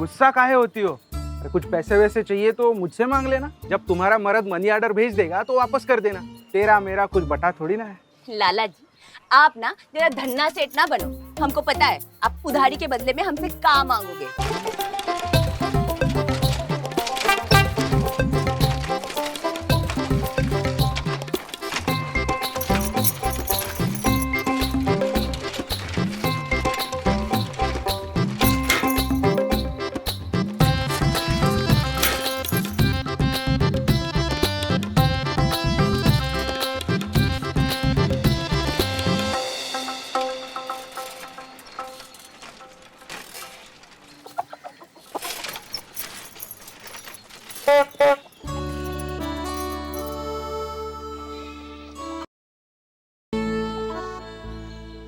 गुस्सा काहे होती हो? अरे कुछ पैसे वैसे चाहिए तो मुझसे मांग लेना। जब तुम्हारा मर्द मनी ऑर्डर भेज देगा तो वापस कर देना। तेरा मेरा कुछ बटा थोड़ी ना है। लाला जी, आप ना जरा धन्ना सेठ ना बनो। हमको पता है आप उधारी के बदले में हमसे क्या मांगोगे।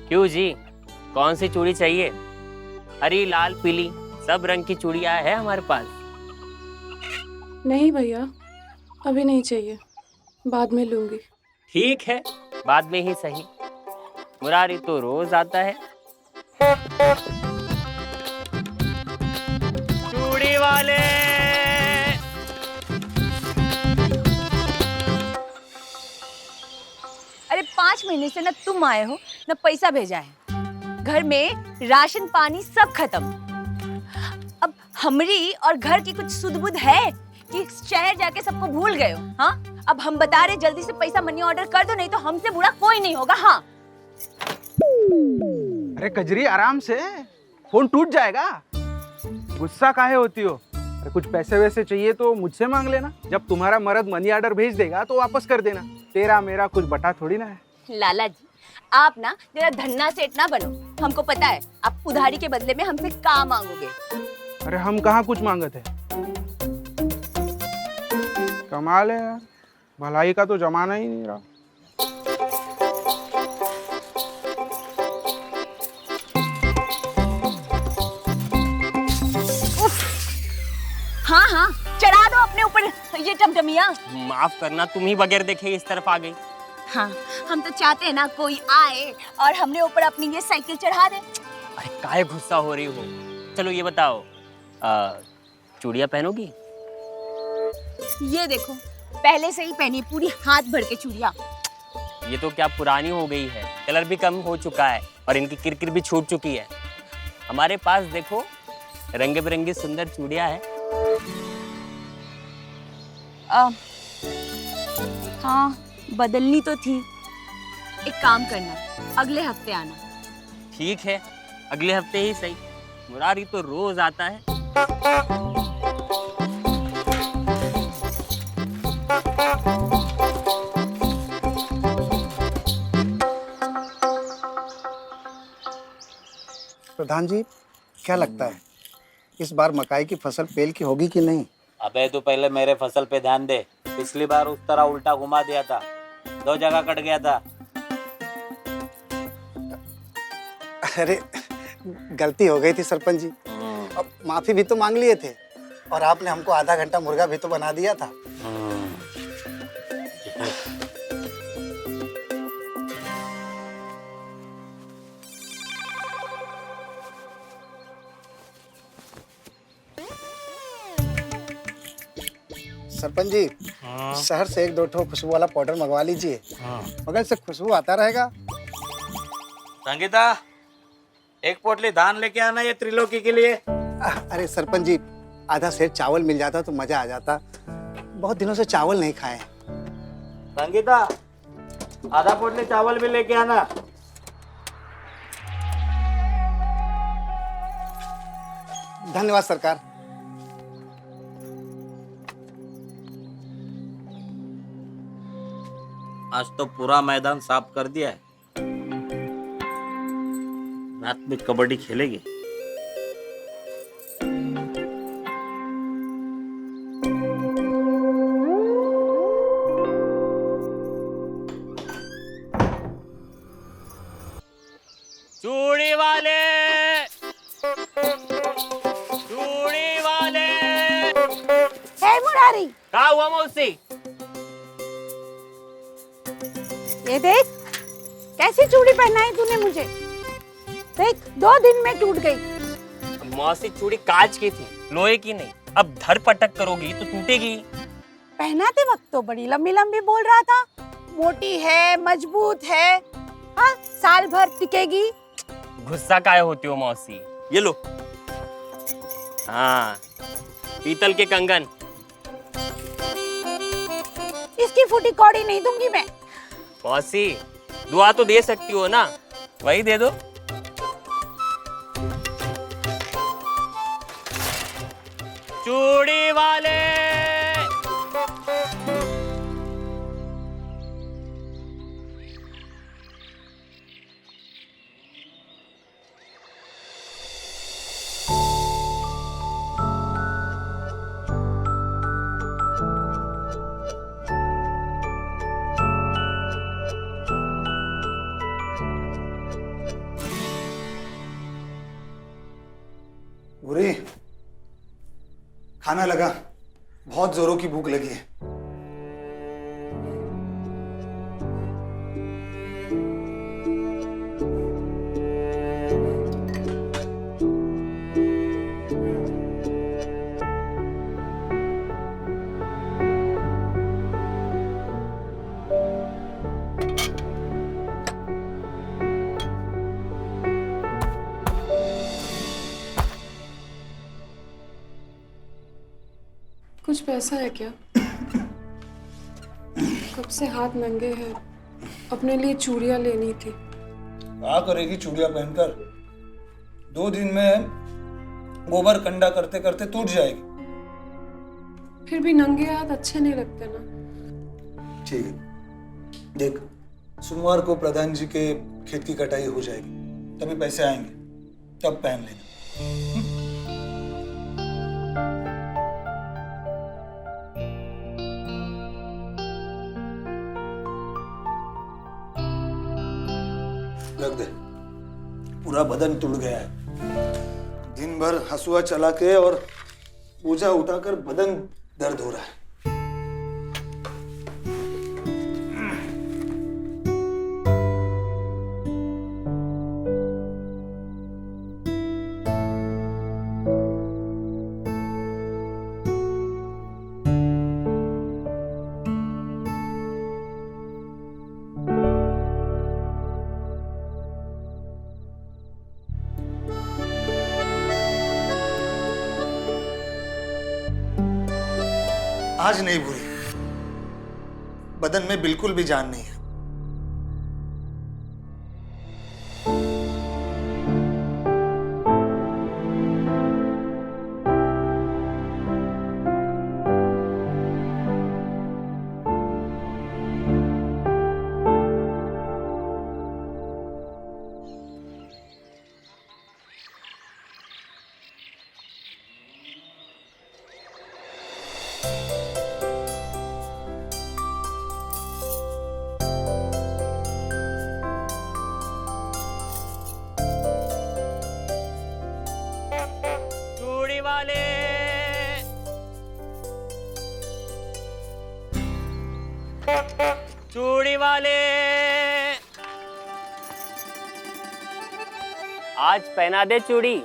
क्यों जी, कौन सी चूड़ी चाहिए? हरी, लाल, पीली सब रंग की चूड़ियां है हमारे पास। नहीं भैया, अभी नहीं चाहिए, बाद में लूंगी। ठीक है, बाद में ही सही। मुरारी तो रोज आता है। चूड़ी वाले, अरे 5 महीने से ना तुम आए हो ना पैसा भेजा है। घर में राशन पानी सब खत्म। अब हमरी और घर की कुछ सुध बुध है कि शहर जाके सबको भूल गए हो? हाँ, अब हम बता रहे जल्दी से पैसा मनी ऑर्डर कर दो, नहीं तो हमसे बुरा कोई नहीं होगा। हाँ अरे कजरी आराम से, फोन टूट जाएगा। गुस्सा काहे होती हो? अरे कुछ पैसे वैसे चाहिए तो मुझसे मांग लेना। जब तुम्हारा मर्द मनी ऑर्डर भेज देगा तो वापस कर देना। तेरा मेरा कुछ बटा थोड़ी ना है। लाला जी, आप ना जरा धन्ना सेठ ना बनो। हमको पता है आप उधारी के बदले में हमसे क्या मांगोगे। अरे हम कहाँ कुछ मांगते हैं। कमाल है यार, भलाई का तो जमाना ही नहीं रहा। हाँ हाँ, चढ़ा दो अपने ऊपर ये टमटमिया। माफ करना, तुम ही बगैर देखे इस तरफ आ गई। हाँ, हम तो चाहते हैं ना कोई आए और हमने ऊपर अपनी ये साइकिल चढ़ा दे। अरे काहे गुस्सा हो रही हो? चलो ये बताओ, चूड़ियां पहनोगी? ये देखो, पहले से ही पहनी पूरी हाथ भर के चूड़ियां। ये तो क्या पुरानी हो गई है, कलर भी कम हो चुका है और इनकी किरकिर भी छूट चुकी है। हमारे पास देखो रंग बिरंगी सुंदर चूड़ियां हैं। हाँ, बदलनी तो थी। एक काम करना, अगले हफ्ते आना। ठीक है, अगले हफ्ते ही सही। मुरारी तो रोज आता है। प्रधान जी, क्या लगता है इस बार मकाई की फसल पेल की होगी कि नहीं? अबे तू पहले मेरे फसल पे ध्यान दे। पिछली बार उस तरह उल्टा घुमा दिया था, 2 जगह कट गया था। अरे गलती हो गई थी सरपंच जी, अब माफी भी तो मांग लिए थे और आपने हमको आधा घंटा मुर्गा भी तो बना दिया था। सरपंच जी, शहर से 1-2 ठो खुशबू वाला पाउडर मंगवा लीजिए, मगर इससे खुशबू आता रहेगा। संगीता, एक पोटली धान लेके आना ये त्रिलोकी के लिए। अरे सरपंच जी, आधा सेर चावल मिल जाता तो मजा आ जाता। बहुत दिनों से चावल नहीं खाए। संगीता, आधा पोटली चावल भी लेके आना। धन्यवाद सरकार। आज तो पूरा मैदान साफ कर दिया है। रात में कबड्डी खेलेगी। चूड़ी वाले, चूड़ी वाले। हे मुरारी, क्या हुआ मौसी? ये देख, कैसी चूड़ी पहनाई तूने मुझे। देख, 2 दिन में टूट गई। मौसी चूड़ी कांच की थी, लोहे की नहीं। अब धर पटक करोगी तो टूटेगी। पहनाते वक्त तो बड़ी लंबी लंबी बोल रहा था, मोटी है, मजबूत है, हाँ साल भर टिकेगी। गुस्सा काहे होती हो मौसी? ये लो। हाँ, पीतल के कंगन। इसकी फूटी कौड़ी नहीं दूंगी मैं। मौसी दुआ तो दे सकती हो ना, वही दे दो। चूड़ी वाले। बुरी, खाना लगा, बहुत जोरों की भूख लगी है। कुछ पैसा है क्या? कब से हाथ नंगे हैं, अपने लिए चूड़ियां लेनी थी। क्या करेगी चूड़ियां पहनकर? 2 दिन में गोबर कंडा करते करते टूट जाएगी। फिर भी नंगे हाथ अच्छे नहीं लगते ना। ठीक है, देख सोमवार को प्रधान जी के खेत की कटाई हो जाएगी, तभी पैसे आएंगे, तब पहन लेना। रख दे, पूरा बदन टूट गया है। दिन भर हसुआ चला के और बोझा उठाकर बदन दर्द हो रहा है। आज नहीं बुरी, बदन में बिल्कुल भी जान नहीं है। चूड़ी वाले। चूड़ी वाले। आज पहना दे चूड़ी।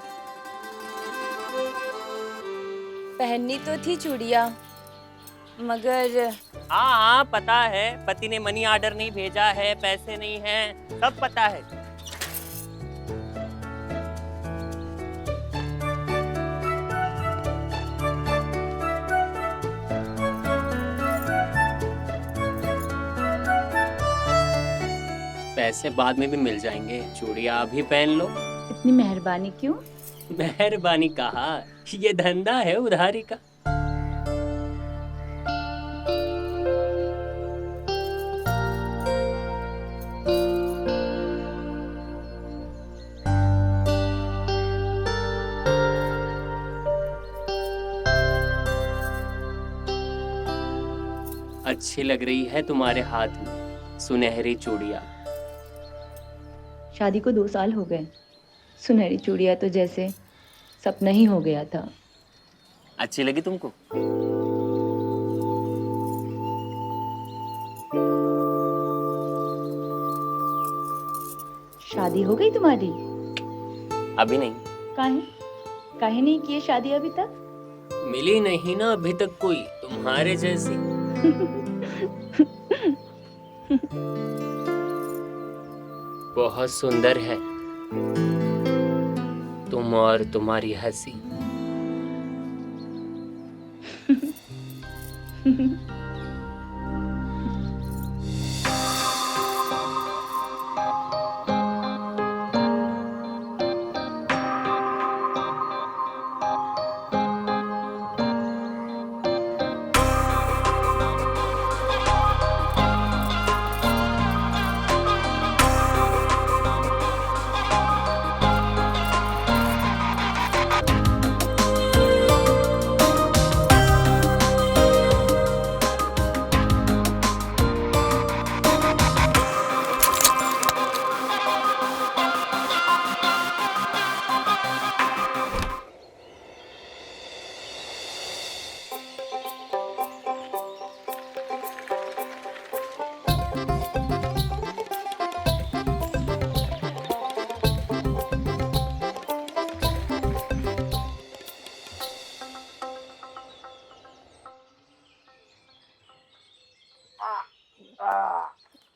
पहननी तो थी चूड़ियाँ, मगर हाँ हाँ पता है, पति ने मनी ऑर्डर नहीं भेजा है, पैसे नहीं हैं, सब पता है। पैसे बाद में भी मिल जाएंगे, चूड़ियाँ अभी पहन लो। इतनी मेहरबानी क्यों? मेहरबानी कहा, ये धंधा है उधारी का। अच्छी लग रही है तुम्हारे हाथ में सुनहरी चूड़ियाँ। शादी को 2 साल हो गए, सुनहरी चूड़ियाँ तो जैसे सपना ही हो गया था। अच्छी लगी तुमको? शादी हो गई तुम्हारी? अभी नहीं। काहे? काहे नहीं किए शादी अभी तक? मिली नहीं ना अभी तक कोई तुम्हारे जैसी। बहुत सुंदर है तुम और तुम्हारी हंसी।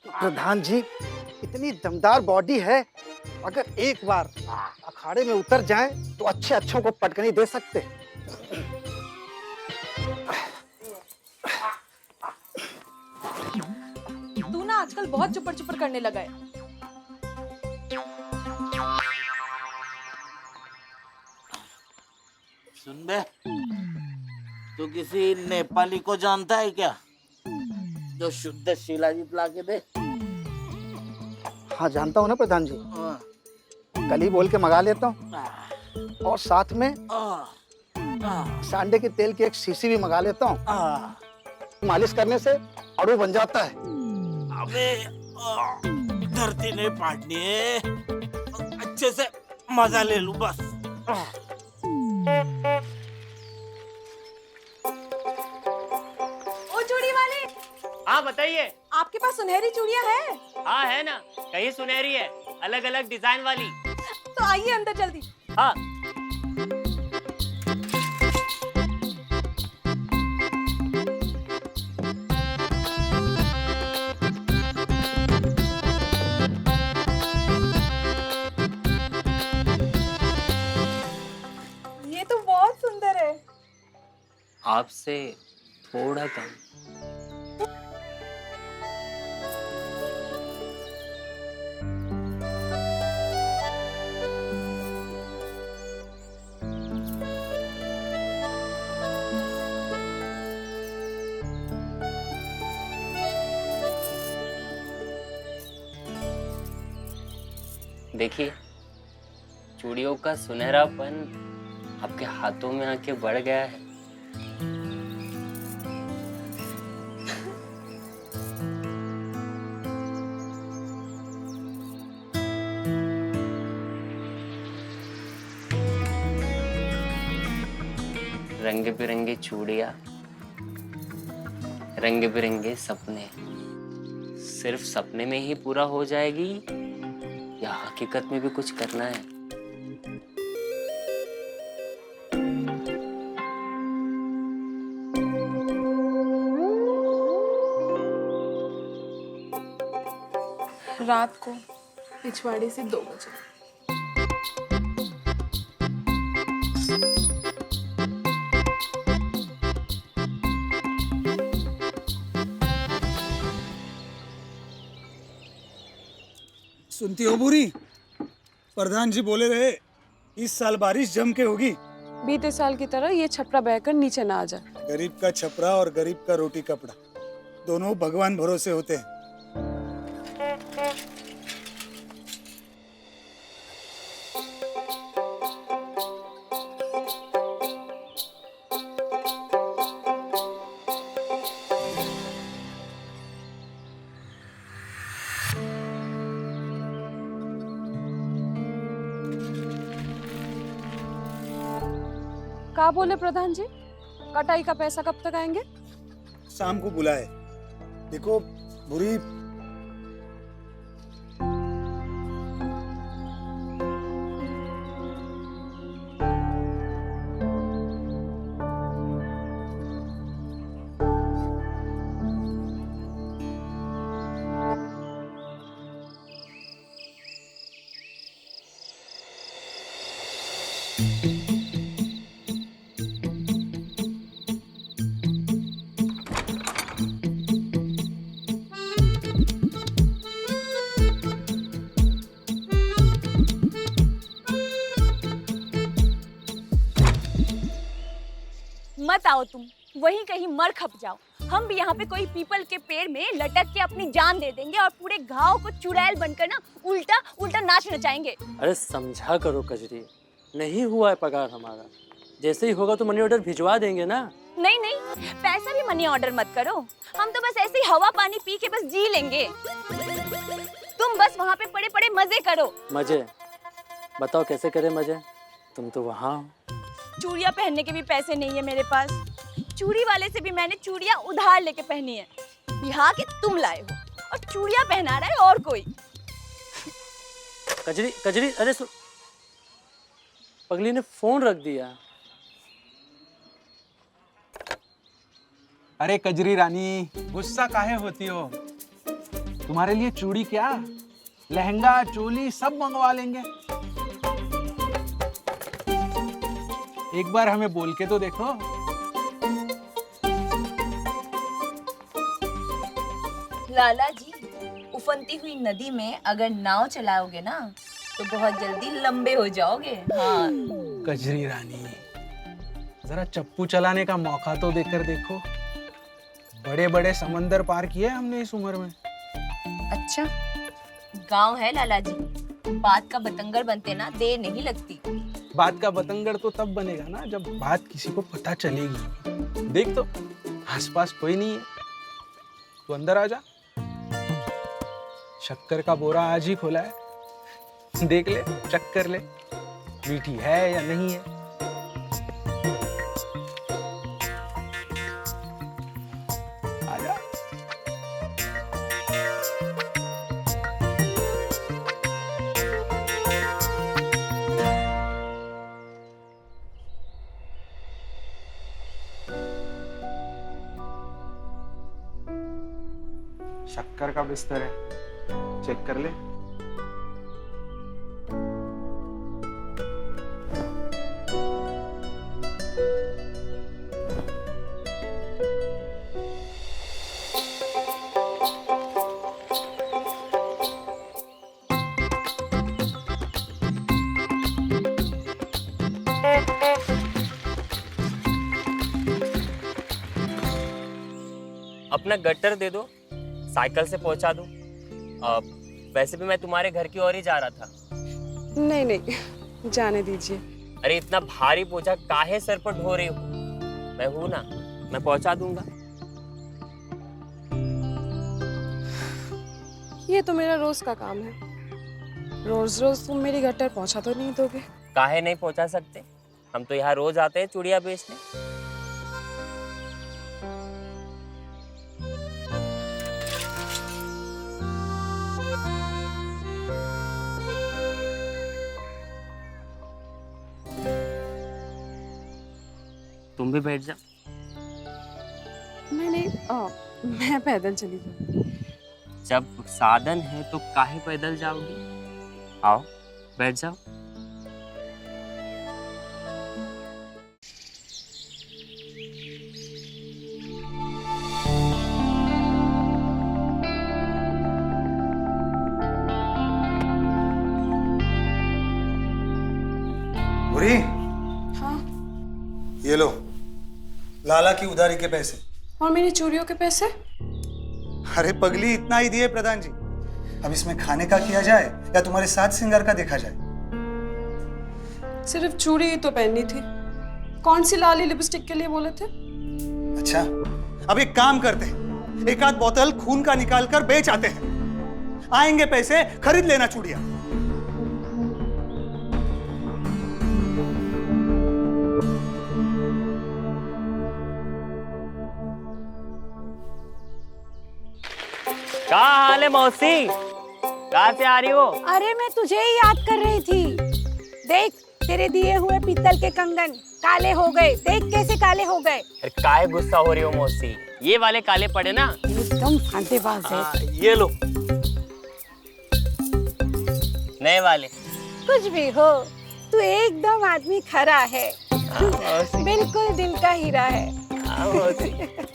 प्रधान जी, इतनी दमदार बॉडी है, अगर एक बार अखाड़े में उतर जाएं तो अच्छे अच्छों को पटकनी दे सकते हैं। तू ना आजकल बहुत चुपर चुपर करने लगा है। सुन बे, तू किसी नेपाली को जानता है क्या जो शुद्ध शिलाजीत ला के दे? हाँ जानता हूँ ना प्रधान जी, कल ही बोल के मंगा लेता हूँ, और साथ में सांडे के तेल की एक शीशी भी मंगा लेता हूँ। मालिश करने से अड़ू बन जाता है। अबे धरती नहीं पाटनी है, अच्छे से मजा ले लूं बस। ओ चूड़ी वाले, हाँ बताइए। आपके पास सुनहरी चूड़ियां है? हाँ है ना, कहीं सुनहरी है, अलग अलग डिजाइन वाली। तो आइए अंदर जल्दी। हाँ ये तो बहुत सुंदर है। आपसे थोड़ा कम। देखिए, चूड़ियों का सुनहरापन आपके हाथों में आके बढ़ गया है। रंग बिरंगे चूड़ियां, रंग बिरंगे सपने सिर्फ सपने में ही पूरा हो जाएगी या हकीकत में भी कुछ करना है? रात को पिछवाड़े से 2 बजे। सुनती हो बुरी? प्रधान जी बोले रहे इस साल बारिश जम के होगी। बीते साल की तरह ये छपरा बहकर नीचे ना आ जाए। गरीब का छपरा और गरीब का रोटी कपड़ा दोनों भगवान भरोसे होते हैं। क्या बोले प्रधान जी? कटाई का पैसा कब तक आएंगे? शाम को बुलाए। देखो बुरी, मत आओ तुम, वहीं कहीं मर खप जाओ। हम भी यहाँ पे कोई पीपल के पेड़ में लटक के अपनी जान दे देंगे और पूरे घाव को चुड़ैल बनकर ना उल्टा उल्टा नाच नचाएंगे। अरे समझा करो कजरी, नहीं हुआ है पगार हमारा, जैसे ही होगा तो मनी ऑर्डर भिजवा देंगे ना। नहीं नहीं, पैसा भी मनी ऑर्डर मत करो, हम तो बस ऐसे ही हवा पानी पी के बस जी लेंगे। तुम बस वहाँ पे पड़े पड़े मजे करो। मजे? बताओ कैसे करे मजे, तुम तो वहाँ हो। चूड़ियाँ पहनने के भी पैसे नहीं है मेरे पास, चूड़ी वाले से भी मैंने चूड़ियाँ उधार लेके पहनी है। बिहार के तुम लाए हो और चूड़ियाँ पहना रहा है और कोई। कजरी कजरी, अरे पगली ने फोन रख दिया। अरे कजरी रानी, गुस्सा काहे होती हो? तुम्हारे लिए चूड़ी क्या, लहंगा चोली सब मंगवा लेंगे। एक बार हमें बोल के तो देखो। लाला जी, उफनती हुई नदी में अगर नाव चलाओगे ना तो बहुत जल्दी लंबे हो जाओगे। हाँ। कजरी रानी, जरा चप्पू चलाने का मौका तो देकर देखो। बड़े बड़े समंदर पार किए हमने इस उम्र में। अच्छा, गांव है लाला जी, बात का बतंगड़ बनते ना देर नहीं लगती। बात का बतंगड़ तो तब बनेगा ना जब बात किसी को पता चलेगी। देख तो, आसपास कोई नहीं है, तू अंदर आ जा। शक्कर का बोरा आज ही खोला है, देख ले, चेक कर ले, मीठी है या नहीं है। आ जा। शक्कर का बिस्तर है, चेक कर ले। अपना गट्टर दे दो, साइकिल से पहुंचा दो। वैसे भी मैं तुम्हारे घर की ओर ही जा रहा था। नहीं नहीं, जाने दीजिए। अरे इतना भारी बोझा काहे सर पर ढो रही हो? मैं हूं ना, मैं पहुंचा दूंगा। ये तो मेरा रोज का काम है, रोज रोज तुम मेरी गट्टर पहुंचा तो नहीं दोगे? काहे नहीं पहुंचा सकते, हम तो यहाँ रोज आते हैं चूड़ियां बेचने। तुम भी बैठ जाओ। नहीं नहीं, मैं पैदल चली जाऊँ। जब साधन है तो काहे पैदल जाओगी? आओ बैठ जाओ। बुरी, हाँ, ये लो लाला की उधारी के पैसे। और मेरी चूड़ियों के पैसे? अरे पगली, इतना ही दिए प्रधान जी। अब इसमें खाने का किया जाए या तुम्हारे साथ श्रृंगार का देखा जाए? सिर्फ चूड़ी ही तो पहननी थी। कौन सी लाली लिपस्टिक के लिए बोले थे? अच्छा, अब एक काम करते हैं, एक आध बोतल खून का निकाल कर बेच आते हैं, आएंगे पैसे, खरीद लेना चूड़ियां। क्या हाल है मौसी, कहाँ से आ रही हो? अरे मैं तुझे ही याद कर रही थी। देख, तेरे दिए हुए पीतल के कंगन काले हो गए, देख कैसे काले हो गए। अरे काहे गुस्सा हो रही हो मौसी, ये वाले काले पड़े ना। एकदम फांतेबाज है। ये लो नए वाले। कुछ भी हो, तू एकदम आदमी खरा है। मौसी। बिल्कुल दिल का हीरा है। मौसी।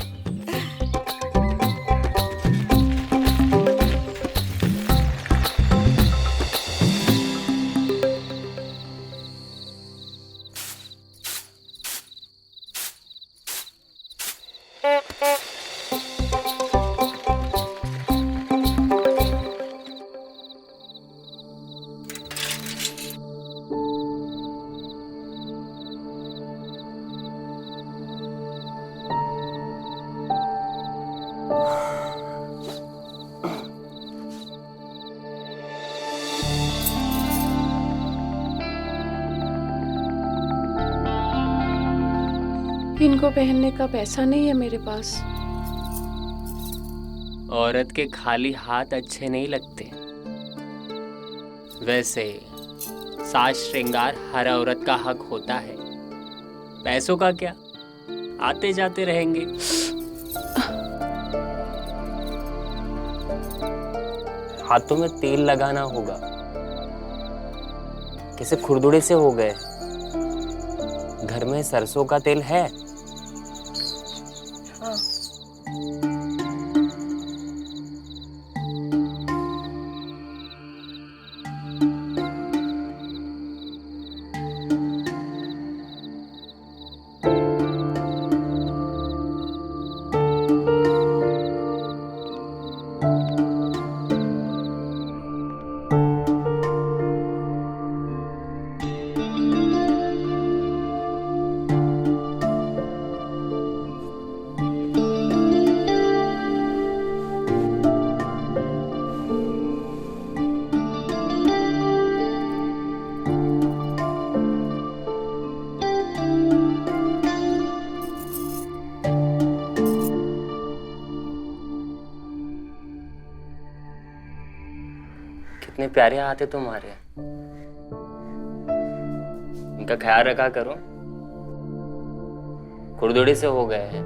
इनको पहनने का पैसा नहीं है मेरे पास। औरत के खाली हाथ अच्छे नहीं लगते। वैसे साज श्रृंगार हर औरत का हक होता है। पैसों का क्या, आते जाते रहेंगे। हाथों में तेल लगाना होगा, कैसे खुरदुड़े से हो गए। घर में सरसों का तेल है? हाँ। कितने प्यारे हाथ है तुम्हारे। इनका ख्याल रखा करो, खुरदुड़े से हो गए हैं।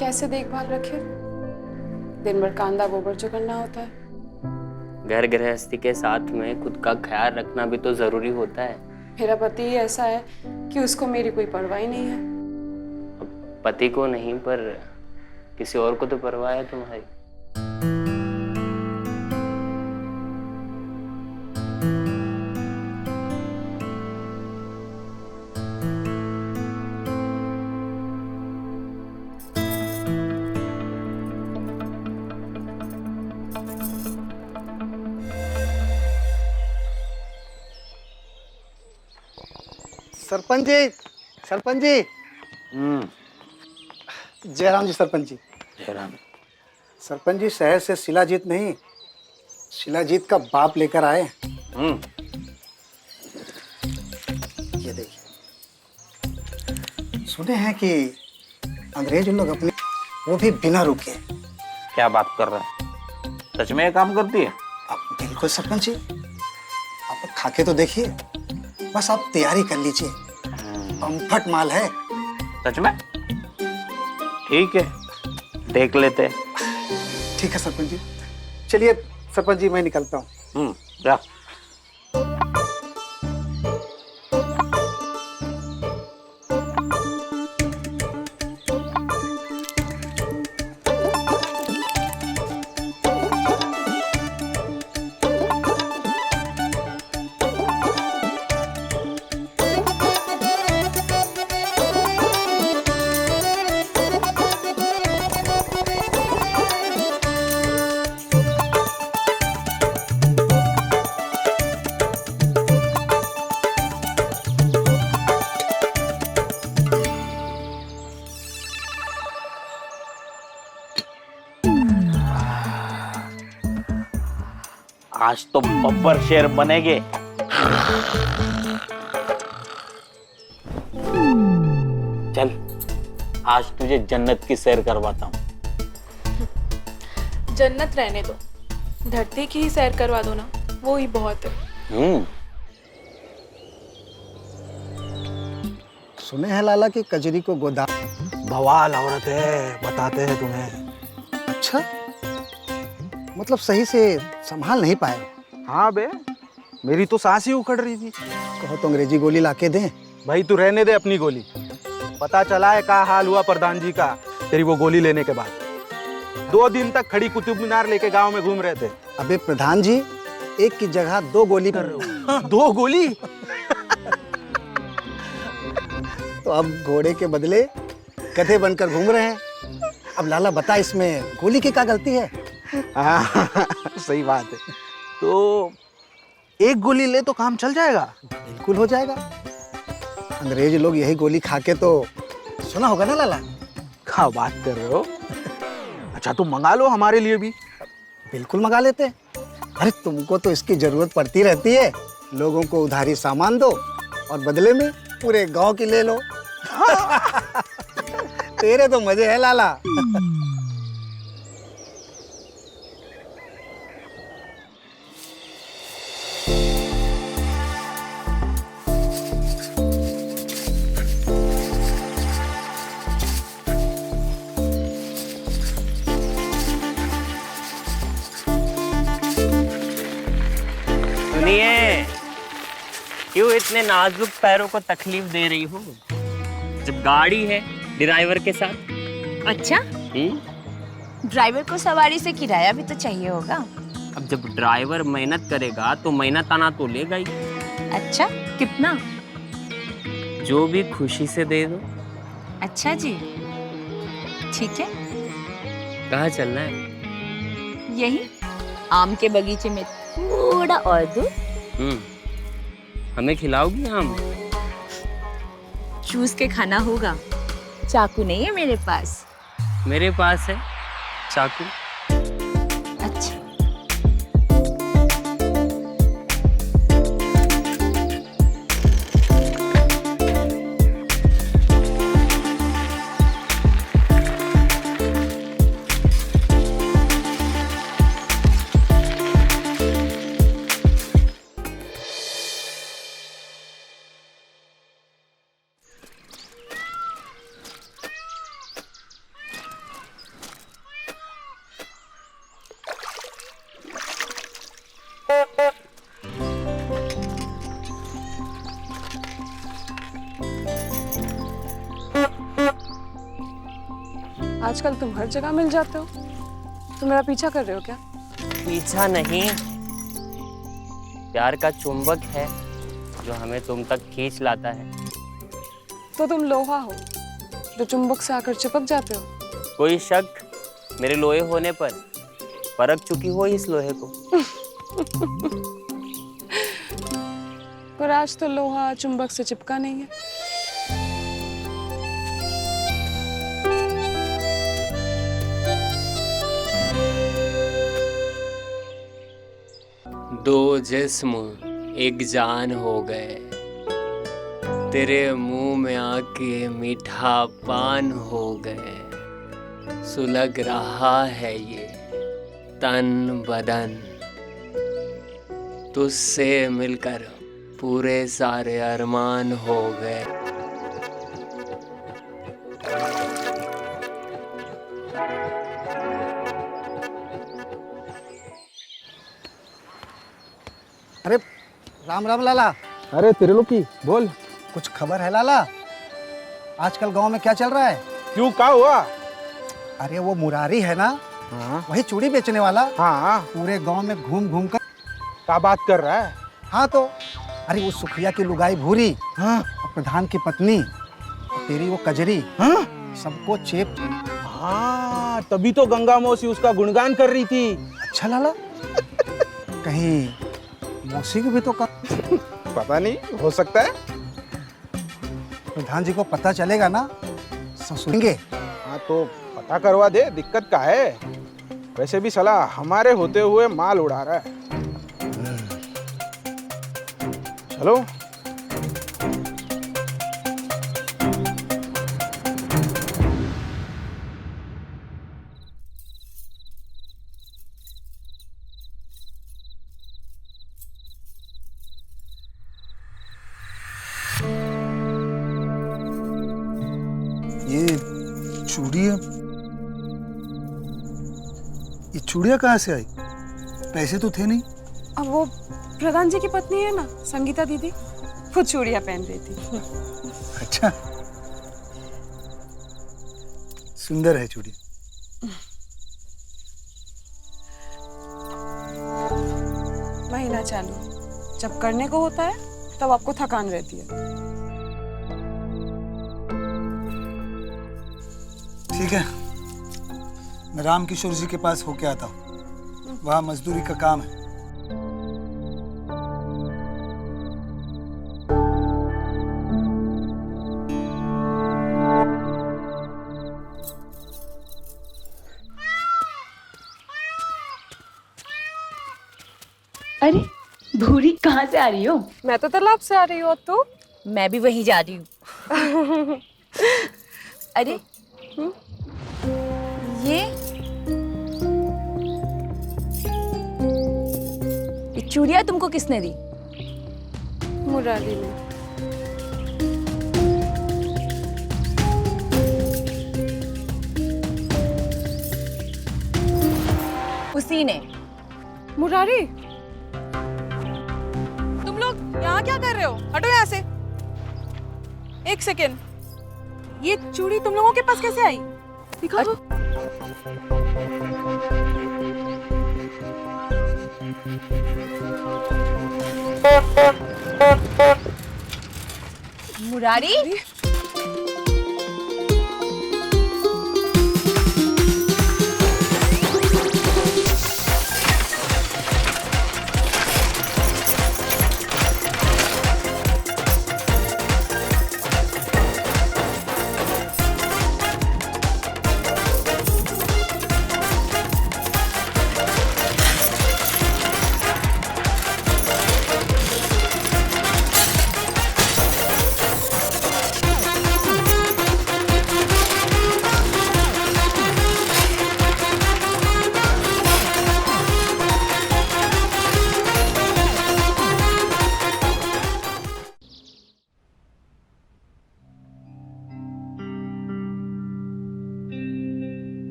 कैसे देखभाल रखे? दिन भर कांदा गोबर जो करना होता है। घर गृहस्थी के साथ में खुद का ख्याल रखना भी तो जरूरी होता है। मेरा पति ही ऐसा है कि उसको मेरी कोई परवाह ही नहीं है। पति को नहीं पर किसी और को तो परवाह है तुम्हारी। सरपंच जी, सरपंच जी। जयराम जी सरपंच जी। जयराम। सरपंच जी शहर से शिलाजीत नहीं, शिलाजीत का बाप लेकर आए। ये देखिए, सुने हैं कि अंग्रेज लोग अपने वो भी बिना रुके। क्या बात कर रहा है? सच में ये काम करती है? अब बिल्कुल सरपंच जी, आप खा के तो देखिए, बस आप तैयारी कर लीजिए, बम्फट माल है। सच में? ठीक है, देख लेते। ठीक है सरपंच जी, चलिए सरपंच जी मैं निकलता हूँ। जा। आज तो बब्बर शेर बनेगे। चल, आज तुझे जन्नत की सैर करवाता हूँ। जन्नत रहने दो, धरती की ही सैर करवा दो ना, वो ही बहुत है। सुने हैं लाला की कजरी को गोदाम बवाल औरत है, बताते हैं तुम्हें। अच्छा, मतलब सही से संभाल नहीं पाए? हाँ बे, मेरी तो सांस ही उखड़ रही थी। कहो तो अंग्रेजी गोली लाके दें। भाई तू रहने दे अपनी गोली। पता चला है क्या हाल हुआ प्रधान जी का तेरी वो गोली लेने के बाद। 2 दिन तक खड़ी कुतुब मीनार लेके गांव में घूम रहे थे। अबे प्रधान जी, एक की जगह 2 गोली कर रहे हो। 2 गोली? तो अब घोड़े के बदले गधे बनकर घूम रहे हैं। अब लाला बता, इसमें गोली की क्या गलती है? सही बात है। तो एक गोली ले तो काम चल जाएगा। बिल्कुल हो जाएगा। अंग्रेज लोग यही गोली खा के तो सुना होगा ना लाला। क्या बात कर रहे हो? अच्छा तुम मंगा लो हमारे लिए भी। बिल्कुल मंगा लेते। अरे तुमको तो इसकी जरूरत पड़ती रहती है। लोगों को उधारी सामान दो और बदले में पूरे गांव की ले लो। तेरे तो मजे है लाला। सुनिए, क्यों इतने नाजुक पैरों को तकलीफ दे रही हो? जब गाड़ी है ड्राइवर के साथ। अच्छा, ड्राइवर को सवारी से किराया भी तो चाहिए होगा। अब जब ड्राइवर मेहनत करेगा तो मेहनत आना तो लेगा ही। अच्छा, कितना? जो भी खुशी से दे दो। अच्छा जी, ठीक है। कहाँ चलना है? यही आम के बगीचे में थोड़ा और दूर। हमें खिलाओगी आम? चूस के खाना होगा। चाकू नहीं है मेरे पास। मेरे पास है चाकू। अच्छा, आजकल तुम हर जगह मिल जाते हो। तुम मेरा पीछा कर रहे हो क्या? पीछा नहीं, प्यार का चुंबक है जो हमें तुम तक खींच लाता है। तो तुम लोहा हो जो चुंबक से आकर चिपक जाते हो। कोई शक मेरे लोहे होने पर? परख चुकी हो इस लोहे को। पर आज तो लोहा चुंबक से चिपका नहीं है। दो जिस्म एक जान हो गए, तेरे मुंह में आके मीठा पान हो गए। सुलग रहा है ये तन बदन, तुझसे मिलकर पूरे सारे अरमान हो गए। अरे राम राम लाला। अरे त्रिलोकी बोल। कुछ खबर है लाला? आजकल गांव में क्या चल रहा है? क्यों, क्या हुआ? अरे वो मुरारी है ना, हाँ वही चूड़ी बेचने वाला, हाँ। पूरे गांव में घूम घूम कर क्या बात कर रहा है? हाँ तो अरे वो सुखिया की लुगाई भूरी, हाँ और प्रधान की पत्नी, और तेरी वो कजरी, हाँ सबको चेप। हाँ, तभी तो गंगा मौसी उसका गुणगान कर रही थी। अच्छा लाला, कहीं मौसी को भी तो पता नहीं, हो सकता है। प्रधान जी को पता चलेगा ना, ससुरेंगे। हाँ तो पता करवा दे, दिक्कत का है? वैसे भी साला हमारे होते हुए माल उड़ा रहा है। चलो। ये चूड़िया, ये चूड़िया कहाँ से आई? पैसे तो थे नहीं। अब वो प्रधान जी की पत्नी है ना, संगीता दीदी, वो चूड़ियां पहन रही थी। अच्छा, सुंदर है चूड़ी। महीना चालू, जब करने को होता है तब आपको थकान रहती है। ठीक है, मैं राम किशोर जी के पास होके आता हूँ, वहाँ मजदूरी का काम है। अरे भूरी कहाँ से आ रही हो? मैं तो तालाब से आ रही हूँ। तो मैं भी वहीं जा रही हूँ। अरे ये चूड़ियां तुमको किसने दी? मुरारी ने। उसी ने। मुरारी, तुम लोग यहाँ क्या कर रहे हो? हटो यहाँ से। एक सेकेंड, ये चूड़ी तुम लोगों के पास कैसे आई? दिखाओ। मुरारी,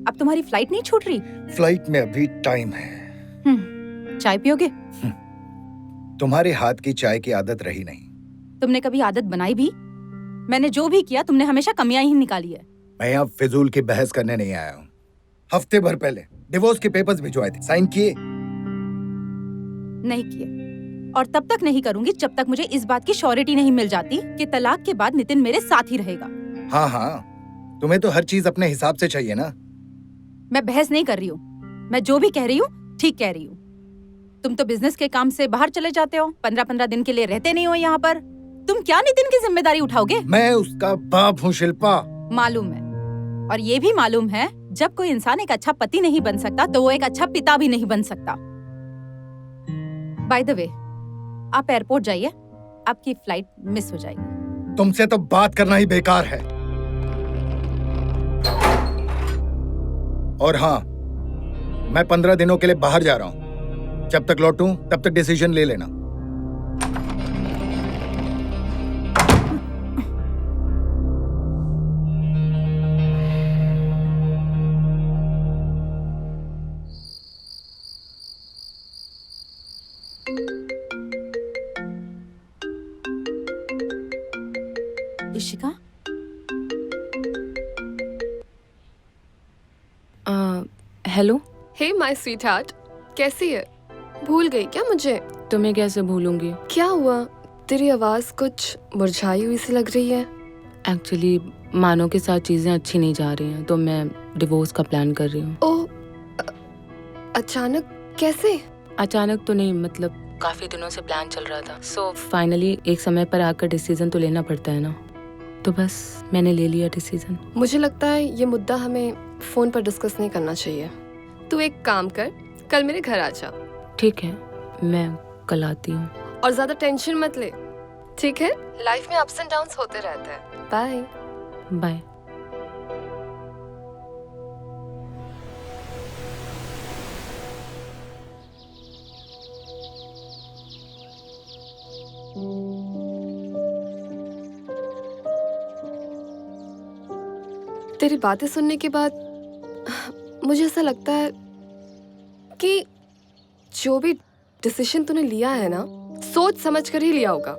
अब तुम्हारी फ्लाइट नहीं छूट रही? फ्लाइट में अभी टाइम है। चाय पियोगे? तुम्हारे हाथ की चाय की आदत रही नहीं। तुमने कभी आदत बनाई भी? मैंने जो भी किया तुमने हमेशा कमियां ही निकाली है। मैं यहाँ फिजूल की बहस करने नहीं आया हूँ। हफ्ते भर पहले डिवोर्स के पेपर्स भिजवाए थे, साइन किए? नहीं किए, और तब तक नहीं करूंगी जब तक मुझे इस बात की श्योरिटी नहीं मिल जाती कि तलाक के बाद नितिन मेरे साथ ही रहेगा। हाँ हाँ, तुम्हें तो हर चीज अपने हिसाब से चाहिए ना। मैं बहस नहीं कर रही हूँ, मैं जो भी कह रही हूँ ठीक कह रही हूँ। तुम तो बिजनेस के काम से बाहर चले जाते हो, 15-15 दिन के लिए रहते नहीं हो यहाँ पर। तुम क्या नितिन की जिम्मेदारी उठाओगे? मैं उसका बाप हूँ शिल्पा। मालूम है, और ये भी मालूम है जब कोई इंसान एक अच्छा पति नहीं बन सकता तो वो एक अच्छा पिता भी नहीं बन सकता। बाय द वे, आप एयरपोर्ट जाइए, आपकी फ्लाइट मिस हो जाएगी। तुमसे तो बात करना ही बेकार है। और हाँ, मैं 15 दिनों के लिए बाहर जा रहा हूँ। जब तक लौटूं तब तक डिसीजन ले लेना। Ishika, hello. Hey my sweetheart, कैसी है? भूल गई क्या मुझे? तुम्हें कैसे भूलूंगी? क्या हुआ? तेरी आवाज कुछ मुरझाई हुई सी लग रही है। एक्चुअली मानो के साथ चीजें अच्छी नहीं जा रही हैं, तो मैं डिवोर्स का प्लान कर रही हूँ। ओह, अचानक कैसे? अचानक तो नहीं, मतलब काफी दिनों से प्लान चल रहा था। सो फाइनली एक समय पर आकर डिसीजन तो लेना पड़ता है ना, तो बस मैंने ले लिया डिसीजन। मुझे लगता है ये मुद्दा हमें फोन पर डिस्कस नहीं करना चाहिए। तू एक काम कर, कल मेरे घर आ जा। ठीक है, मैं कल आती हूँ। और ज्यादा टेंशन मत ले, ठीक है? लाइफ में अप्स एंड डाउन्स होते रहते हैं। Bye bye. तेरी बातें सुनने के बाद मुझे ऐसा लगता है कि जो भी डिसीजन तूने लिया है ना, सोच समझ कर ही लिया होगा।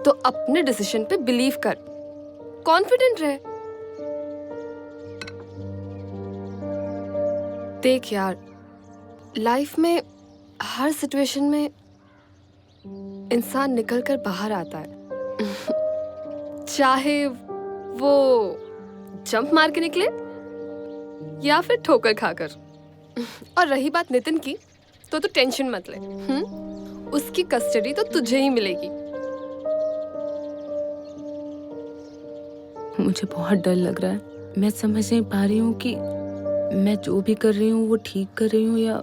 तो अपने डिसीजन पे बिलीव कर, कॉन्फिडेंट रहे। देख यार, लाइफ में हर सिचुएशन में इंसान निकल कर बाहर आता है। चाहे वो जंप मार के निकले या फिर ठोकर खाकर। और रही बात नितिन की, तो तू टेंशन मत ले। उसकी कस्टडी तो तुझे ही मिलेगी। मुझे बहुत डर लग रहा है। मैं समझ नहीं पा रही हूँ कि मैं जो भी कर रही हूँ वो ठीक कर रही हूँ या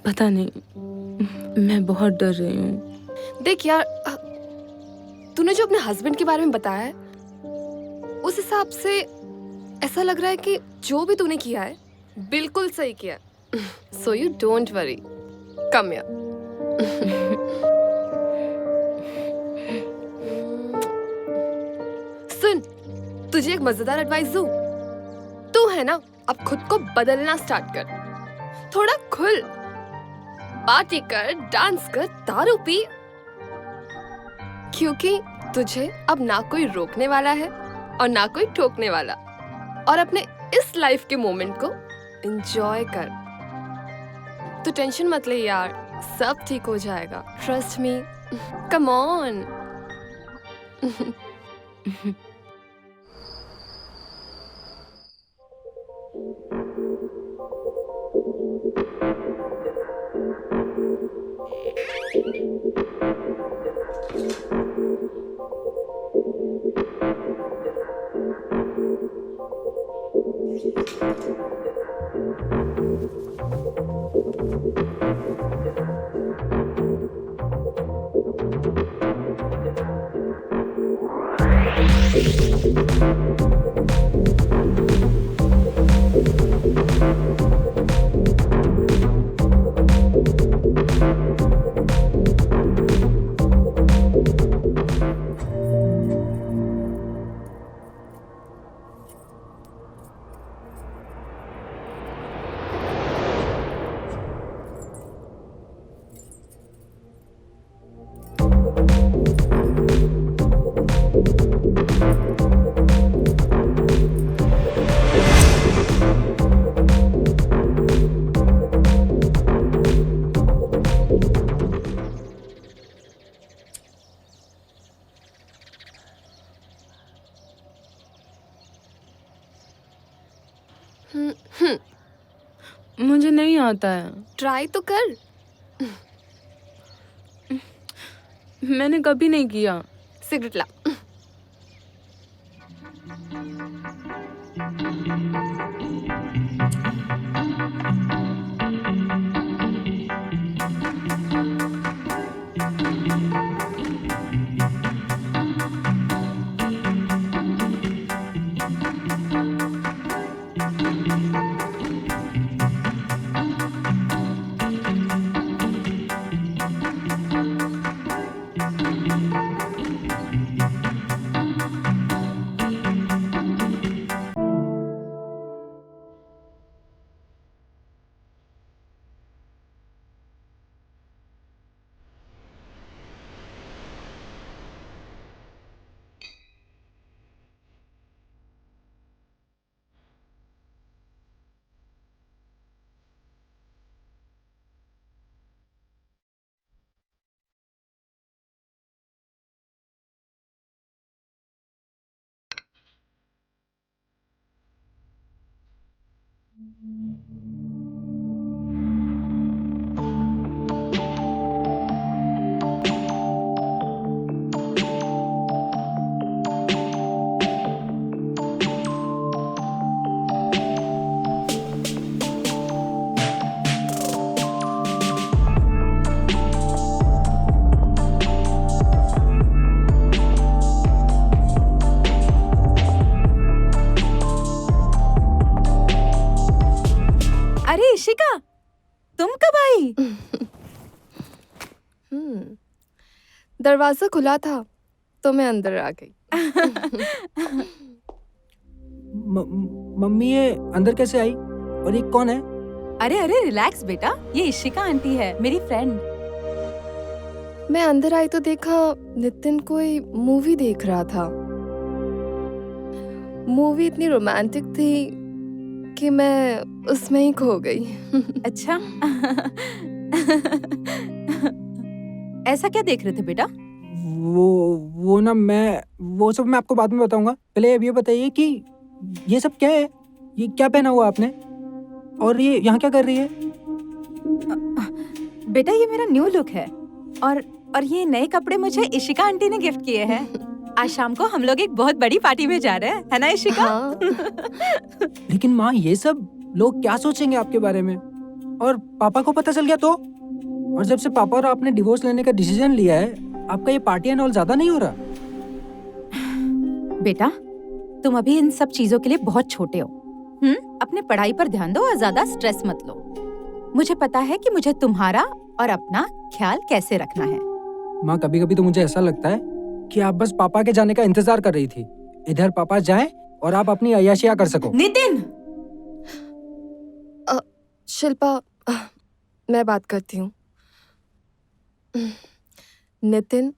पता नहीं। मैं बहुत डर रही हूँ। देख यार, तूने जो अपने हस्बैंड के बारे में बताया है, उस हिसाब से ऐसा लग रहा है कि जो भी तूने किया है बिल्कुल सही किया। So you don't worry, come here. सुन, तुझे एक मजेदार एडवाइस दूं? तू है ना, अब खुद को बदलना स्टार्ट कर। थोड़ा खुल, पार्टी कर, डांस कर, दारू पी, क्योंकि तुझे अब ना कोई रोकने वाला है और ना कोई ठोकने वाला। और अपने इस लाइफ के मोमेंट को एंजॉय कर। तू टेंशन मत ले यार, सब ठीक हो जाएगा। Trust me, come on. मुझे नहीं आता है। ट्राई तो कर। मैंने कभी नहीं किया। सिगरेट ला। अरे इशिका, तुम कब आई? दरवाजा खुला था तो मैं अंदर आ गई। मम्मी ये अंदर कैसे आई और ये कौन है? अरे अरे रिलैक्स बेटा, ये इशिका आंटी है, मेरी फ्रेंड। मैं अंदर आई तो देखा नितिन कोई मूवी देख रहा था। मूवी इतनी रोमांटिक थी कि मैं उसमें ही खो गई। अच्छा। ऐसा क्या देख रहे थे बेटा? वो ना वो सब मैं आपको बाद में बताऊंगा। पहले अब ये बताइए कि ये सब क्या है? ये क्या पहना हुआ आपने? और ये यहाँ क्या कर रही है? बेटा ये मेरा न्यू लुक है और ये नए कपड़े मुझे इशिका आंटी ने गिफ्ट किए हैं। आज शाम को हम लोग एक बहुत बड़ी पार्टी में जा रहे हैं, है ना इशिका? हाँ। लेकिन माँ ये सब लोग क्या सोचेंगे आपके बारे में? और पापा को पता चल गया तो? और जब से पापा और आपने डिवोर्स लेने का डिसीजन लिया है, आपका ये पार्टी एंड ऑल ज्यादा नहीं हो रहा? बेटा तुम अभी इन सब चीजों के लिए बहुत छोटे हो। अपने पढ़ाई पर ध्यान दो और ज्यादा स्ट्रेस मत लो। मुझे पता है कि मुझे तुम्हारा और अपना ख्याल कैसे रखना है। माँ, कभी कभी तो मुझे ऐसा लगता है कि आप बस पापा के जाने का इंतजार कर रही थी। इधर पापा जाएं और आप अपनी अय्याशियां कर सको। नितिन! शिल्पा, मैं बात करती हूँ। नितिन,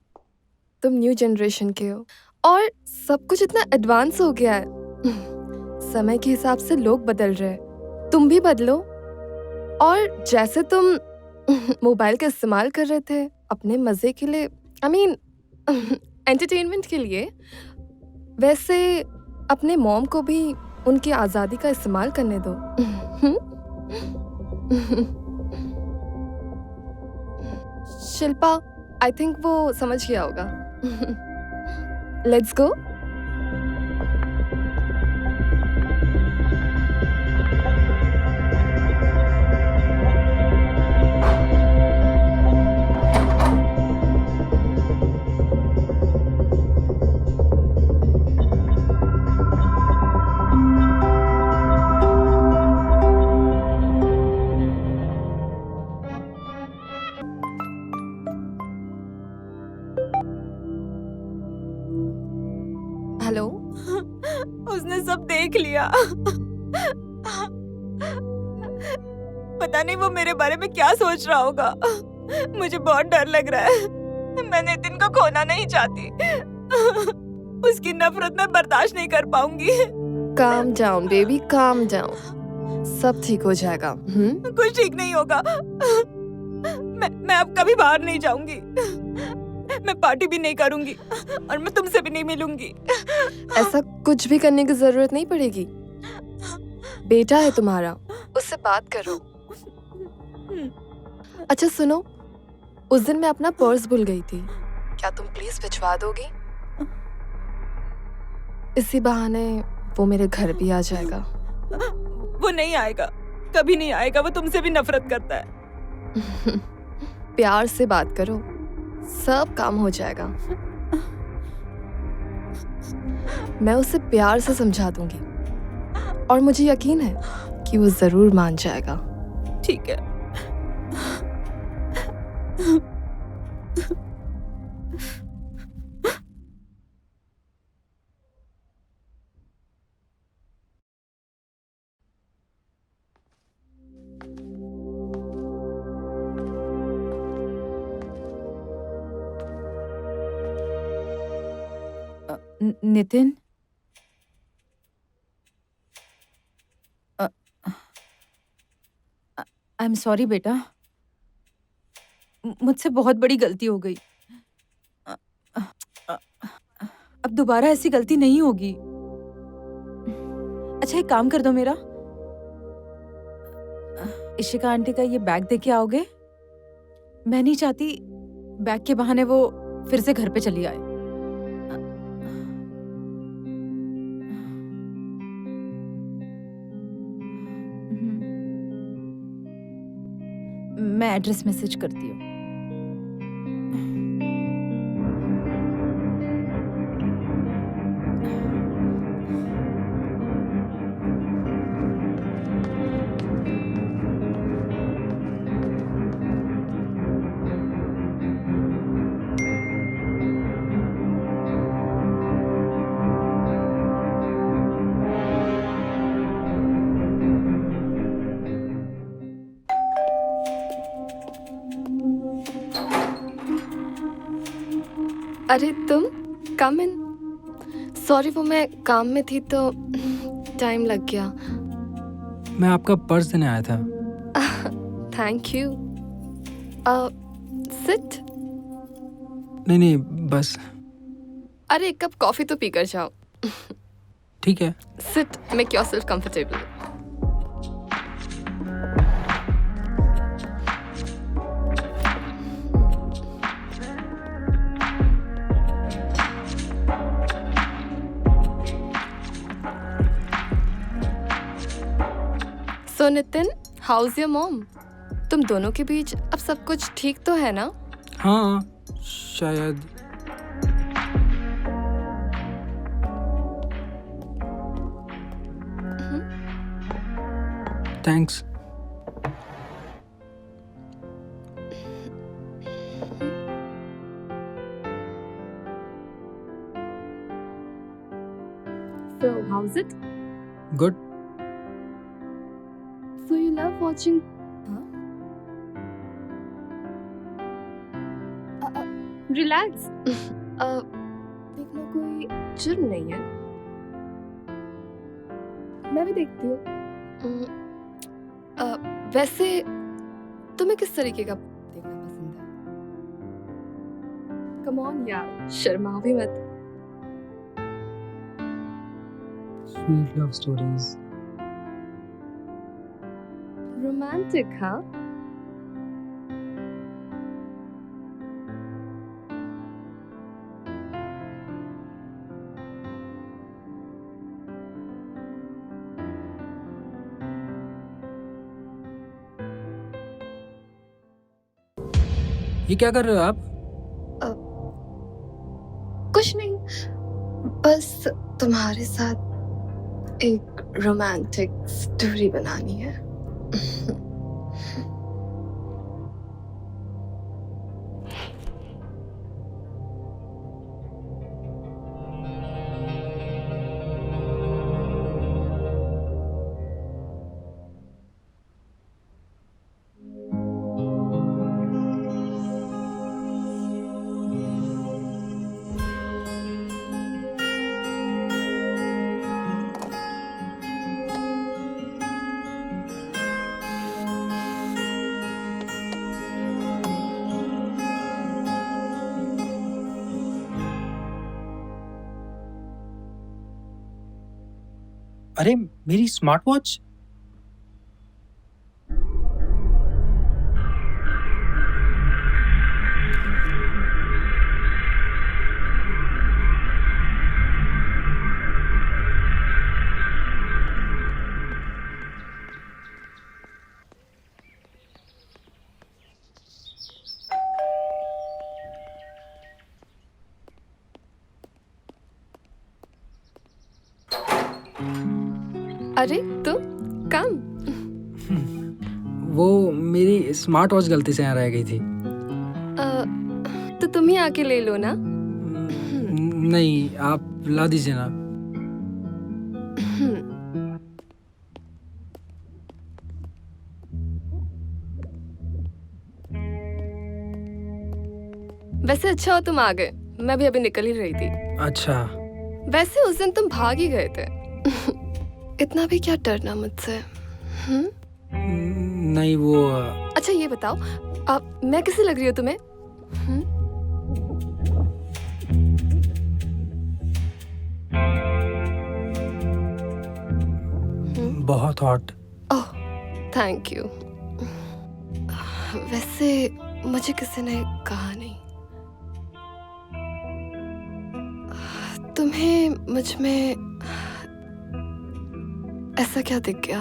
तुम न्यू जनरेशन के हो और सब कुछ इतना एडवांस हो गया है। समय के हिसाब से लोग बदल रहे हैं, तुम भी बदलो। और जैसे तुम मोबाइल का इस्तेमाल कर रहे थे अपने मजे के लिए, आई मीन एंटरटेनमेंट के लिए, वैसे अपने मॉम को भी उनकी आज़ादी का इस्तेमाल करने दो। शिल्पा, आई थिंक वो समझ गया होगा। Let's go. हेलो। उसने सब देख लिया। पता नहीं वो मेरे बारे में क्या सोच रहा होगा। मुझे बहुत डर लग रहा है। मैं नितिन को खोना नहीं चाहती। उसकी नफरत मैं बर्दाश्त नहीं कर पाऊंगी। Calm down baby, calm down. सब ठीक हो जाएगा। कुछ ठीक नहीं होगा। मैं अब कभी बाहर नहीं जाऊंगी। मैं पार्टी भी नहीं करूंगी और मैं तुमसे भी नहीं मिलूंगी। ऐसा कुछ भी करने की जरूरत नहीं पड़ेगी। बेटा है तुम्हारा, उससे बात करो। अच्छा सुनो, उस दिन मैं अपना पर्स भूल गई थी, क्या तुम प्लीज भिजवा दोगी? इसी बहाने वो मेरे घर भी आ जाएगा। वो नहीं आएगा, कभी नहीं आएगा। वो तुमसे भी नफरत करता है। प्यार से बात करो, सब काम हो जाएगा। मैं उसे प्यार से समझा दूंगी और मुझे यकीन है कि वो जरूर मान जाएगा। ठीक है। नितिन, आई एम सॉरी बेटा, मुझसे बहुत बड़ी गलती हो गई। अब दोबारा ऐसी गलती नहीं होगी। अच्छा एक काम कर दो मेरा, इशिका आंटी का ये बैग देके आओगे? मैं नहीं चाहती बैग के बहाने वो फिर से घर पे चली आए। मैं एड्रेस मैसेज करती हूँ। अरे तुम, कम इन। सॉरी वो मैं काम में थी तो टाइम लग गया। मैं आपका पर्स देने आया था। Thank you. सिट। नहीं बस। अरे एक कप कॉफी तो पीकर जाओ। ठीक है। Sit, make yourself comfortable. So Nitin, how's your mom? तुम दोनों के बीच अब सब कुछ ठीक तो है ना? हाँ शायद। Thanks. So, how's it? Good. So you love watching? Relax. देखना कोई जुर्म नहीं है। मैं भी देखती हूँ। वैसे तुम्हें किस तरीके का देखना पसंद है? Come on यार, शर्माओ भी मत। Sweet love stories. रोमांटिक हाँ? ये क्या कर रहे हो आप? कुछ नहीं, बस तुम्हारे साथ एक रोमांटिक स्टोरी बनानी है। अरे मेरी स्मार्ट वॉच। अरे तुम कम। वो मेरी स्मार्ट वॉच गलती से यहाँ रह गई थी। तो तुम ही आके ले लो ना। नहीं, आप ला दीजिए ना। वैसे अच्छा हो तुम आ गए, मैं भी अभी निकल ही रही थी। अच्छा। वैसे उस दिन तुम भाग ही गए थे। इतना भी क्या डरना मुझसे? नहीं वो अच्छा ये बताओ, अब मैं कैसी लग रही हूँ तुम्हें? बहुत हॉट। Oh thank you. वैसे मुझे किसी ने कहा नहीं। तुम्हें मुझ में ऐसा क्या दिख गया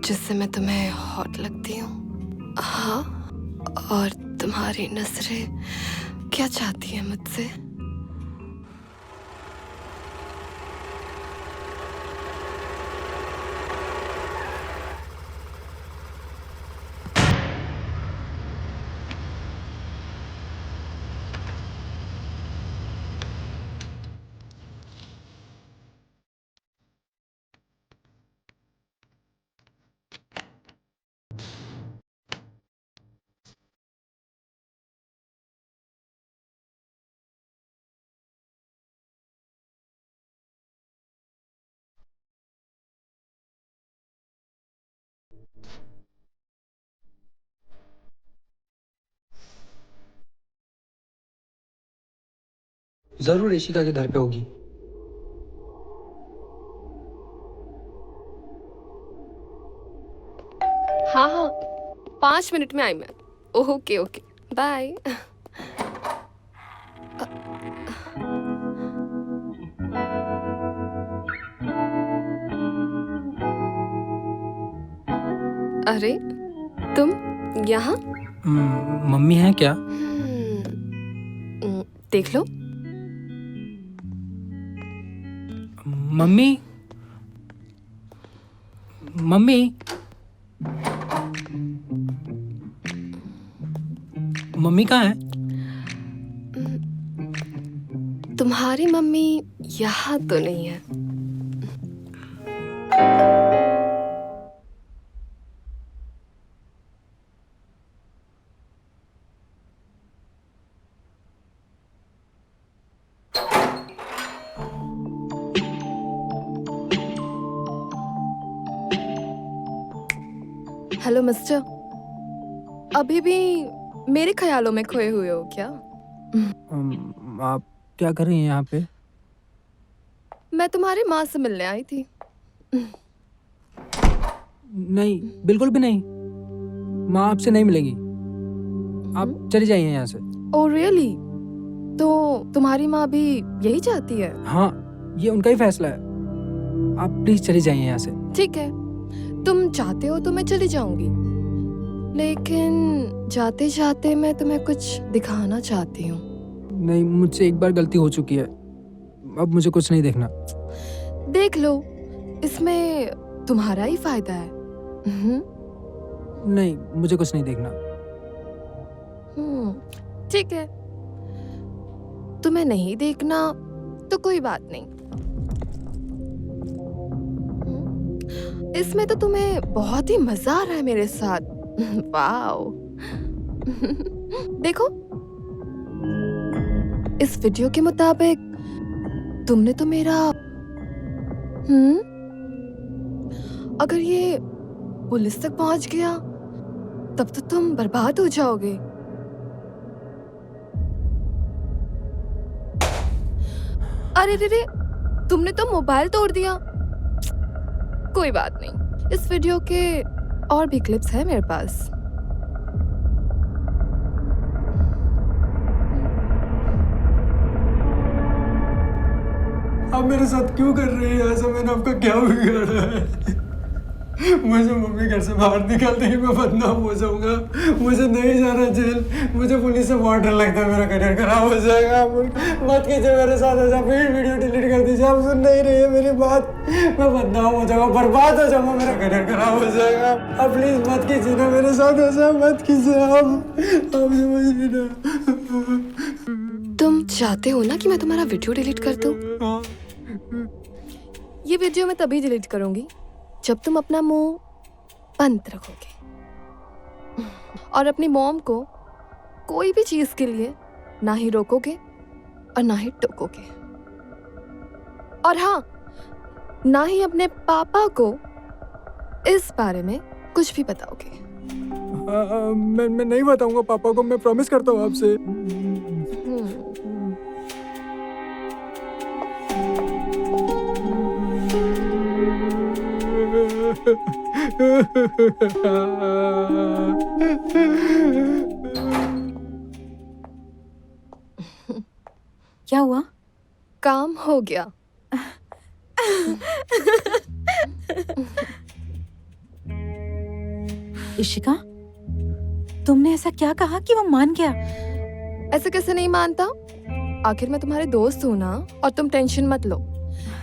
जिससे मैं तुम्हें हॉट लगती हूँ? हाँ, और तुम्हारी नजरें क्या चाहती हैं मुझसे? जरूर ऋषिका के घर पे होगी। हाँ हाँ 5 मिनट में आई मैं। Okay okay bye. अरे तुम यहाँ? मम्मी है क्या? देख लो। मम्मी मम्मी मम्मी कहाँ है? तुम्हारी मम्मी यहाँ तो नहीं है। हेलो मिस्टर, अभी भी मेरे ख्यालों में खोए हुए हो क्या? आप क्या कर रही हैं यहाँ पे? मैं तुम्हारी माँ से मिलने आई थी। नहीं, बिल्कुल भी नहीं। माँ आपसे नहीं मिलेगी। आप चली जाइए यहाँ से। Oh really? तो तुम्हारी माँ भी यही चाहती है? हाँ, ये उनका ही फैसला है। आप प्लीज चली जाइए यहाँ से। ठीक है, तुम चाहते हो तो मैं चली जाऊंगी, लेकिन जाते जाते मैं तुम्हें कुछ दिखाना चाहती हूँ। नहीं, मुझसे एक बार गलती हो चुकी है, अब मुझे कुछ नहीं देखना। देख लो, इसमें तुम्हारा ही फायदा है। नहीं, मुझे कुछ नहीं देखना। ठीक है, तुम्हें नहीं देखना तो कोई बात नहीं। इसमें तो तुम्हें बहुत ही मजा आ रहा है मेरे साथ। वाओ। देखो, इस वीडियो के मुताबिक तुमने तो मेरा अगर ये पुलिस तक पहुंच गया तब तो तुम बर्बाद हो जाओगे। अरे रे, तुमने तो मोबाइल तोड़ दिया। कोई बात नहीं, इस वीडियो के और भी क्लिप्स हैं मेरे पास। आप मेरे साथ क्यों कर रही है ऐसा? मैंने आपका क्या बिगाड़ा है? मुझे मम्मी घर से बाहर निकाल देगी, मैं बदनाम हो जाऊंगा। मुझे नहीं जाना जेल, मुझे पुलिस से बहुत डर लगता है, मेरा करियर खराब हो जाएगा। मत कीजिए मेरे साथ ऐसा, प्लीज वीडियो डिलीट कर दीजिए। आप सुन नहीं रही है मेरी बात, मैं बदनाम हो जाऊंगा, बर्बाद हो जाऊंगा, मेरा करियर खराब हो जाएगा। आप प्लीज मत कीजिए ना मेरे साथ ऐसा, मत कीजिए आप समझिए ना। तुम चाहते हो ना कि मैं तुम्हारा वीडियो डिलीट कर दूं? ये वीडियो मैं तभी डिलीट करूंगी जब तुम अपना मुंह बंद रखोगे और अपनी मॉम को कोई भी चीज के लिए ना ही रोकोगे और ना ही टोकोगे, और हाँ, ना ही अपने पापा को इस बारे में कुछ भी बताओगे। मैं नहीं बताऊंगा पापा को, मैं प्रॉमिस करता हूँ आपसे। क्या हुआ? काम हो गया। इशिका, तुमने ऐसा क्या कहा कि वो मान गया? ऐसे कैसे नहीं मानता? आखिर मैं तुम्हारे दोस्त हूँ ना, और तुम टेंशन मत लो।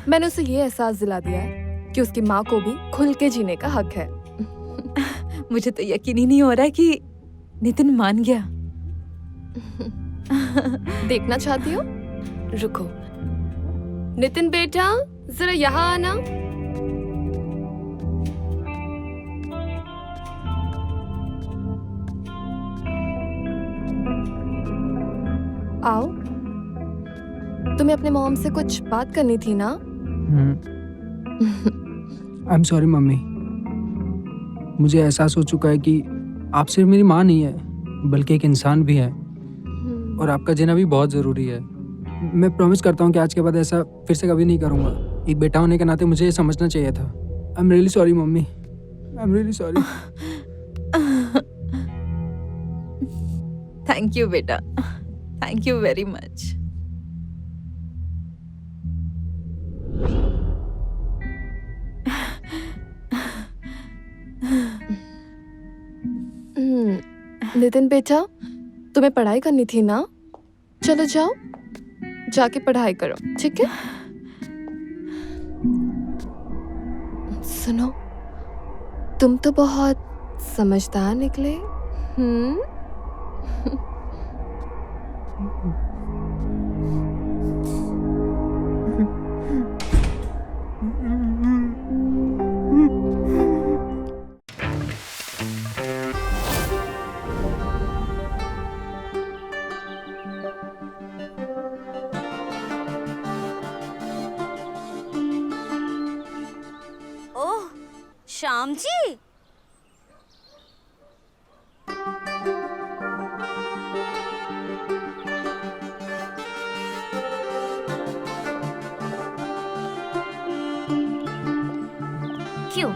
मैंने उसे ये एहसास दिला दिया है कि उसकी माँ को भी खुल के जीने का हक है। मुझे तो यकीन ही नहीं हो रहा है कि नितिन मान गया। देखना चाहती हो? रुको, नितिन बेटा, जरा यहाँ आना। आओ। तुम्हें अपने मॉम से कुछ बात करनी थी ना? आई एम सॉरी मम्मी, मुझे एहसास हो चुका है कि आप सिर्फ मेरी माँ नहीं है बल्कि एक इंसान भी है, और आपका जीना भी बहुत ज़रूरी है। मैं प्रॉमिस करता हूँ कि आज के बाद ऐसा फिर से कभी नहीं करूँगा। एक बेटा होने के नाते मुझे ये समझना चाहिए था। I am really sorry mummy, I am really sorry. Thank you बेटा, thank you very much. Nitin बेटा, तुम्हें पढ़ाई करनी थी ना? चलो जाओ, जाके पढ़ाई करो, ठीक है? सुनो, तुम तो बहुत समझदार निकले। ओह, श्याम जी। क्यों?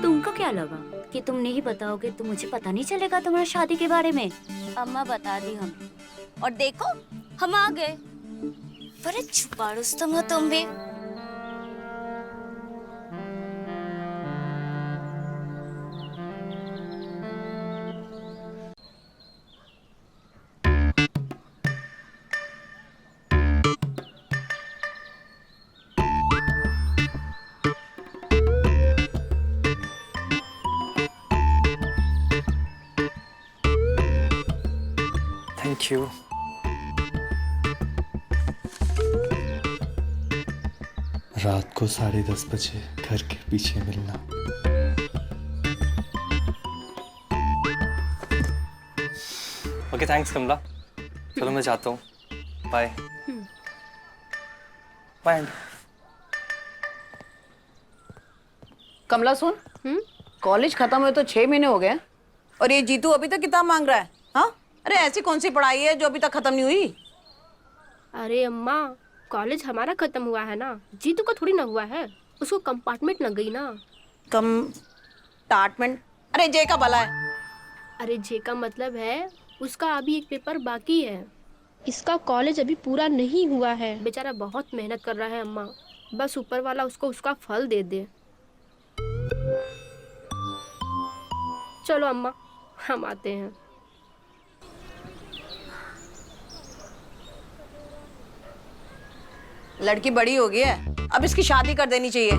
तुमको क्या लगा कि तुम नहीं बताओगे तो मुझे पता नहीं चलेगा तुम्हारा शादी के बारे में? अम्मा बता दी हमें, और देखो हम आ गए। बड़े छुपा रुस्तम हो तुम भी। Thank you. रात को 10:30 बजे घर के पीछे मिलना। Okay thanks Kamla. चलो मैं जाता हूँ। Bye bye. कमला सुन, कॉलेज खत्म हुए तो 6 महीने हो गए और ये जीतू अभी तक किताब मांग रहा है। हाँ, अरे ऐसी कौन सी पढ़ाई है जो अभी तक खत्म नहीं हुई? अरे अम्मा, कॉलेज हमारा खत्म हुआ है ना, जीतू का थोड़ी ना हुआ है। उसको कंपार्टमेंट लग गई ना। कंपार्टमेंट? अरे जे का भला है। अरे जे का मतलब है उसका अभी एक पेपर बाकी है। इसका कॉलेज अभी पूरा नहीं हुआ है। बेचारा बहुत मेहनत कर रहा है अम्मा, बस ऊपर वाला उसको उसका फल दे दे। चलो अम्मा, हम आते हैं। लड़की बड़ी हो गई है, अब इसकी शादी कर देनी चाहिए।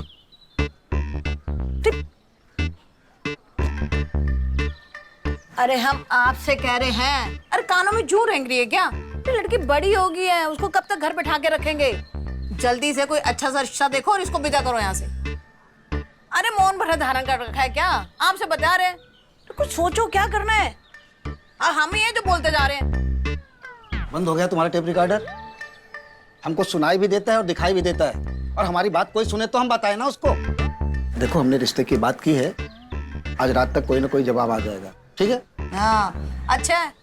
अरे हम आपसे कह रहे हैं, अरे कानों में जू रेंग रही है क्या? ये लड़की बड़ी हो गई है, उसको कब तक घर बैठा के रखेंगे? जल्दी से कोई अच्छा सा रिश्ता देखो और इसको विदा करो यहाँ से। अरे मौन भरा धारण कर रखा है क्या? आपसे बता रहे हैं तो कुछ सोचो, क्या करना है? हम ही हैं जो बोलते जा रहे हैं। बंद हो गया तुम्हारा टेप रिकॉर्डर? हमको सुनाई भी देता है और दिखाई भी देता है, और हमारी बात कोई सुने तो हम बताए ना उसको। देखो, हमने रिश्ते की बात की है, आज रात तक कोई ना कोई जवाब आ जाएगा, ठीक है? हाँ, अच्छा है,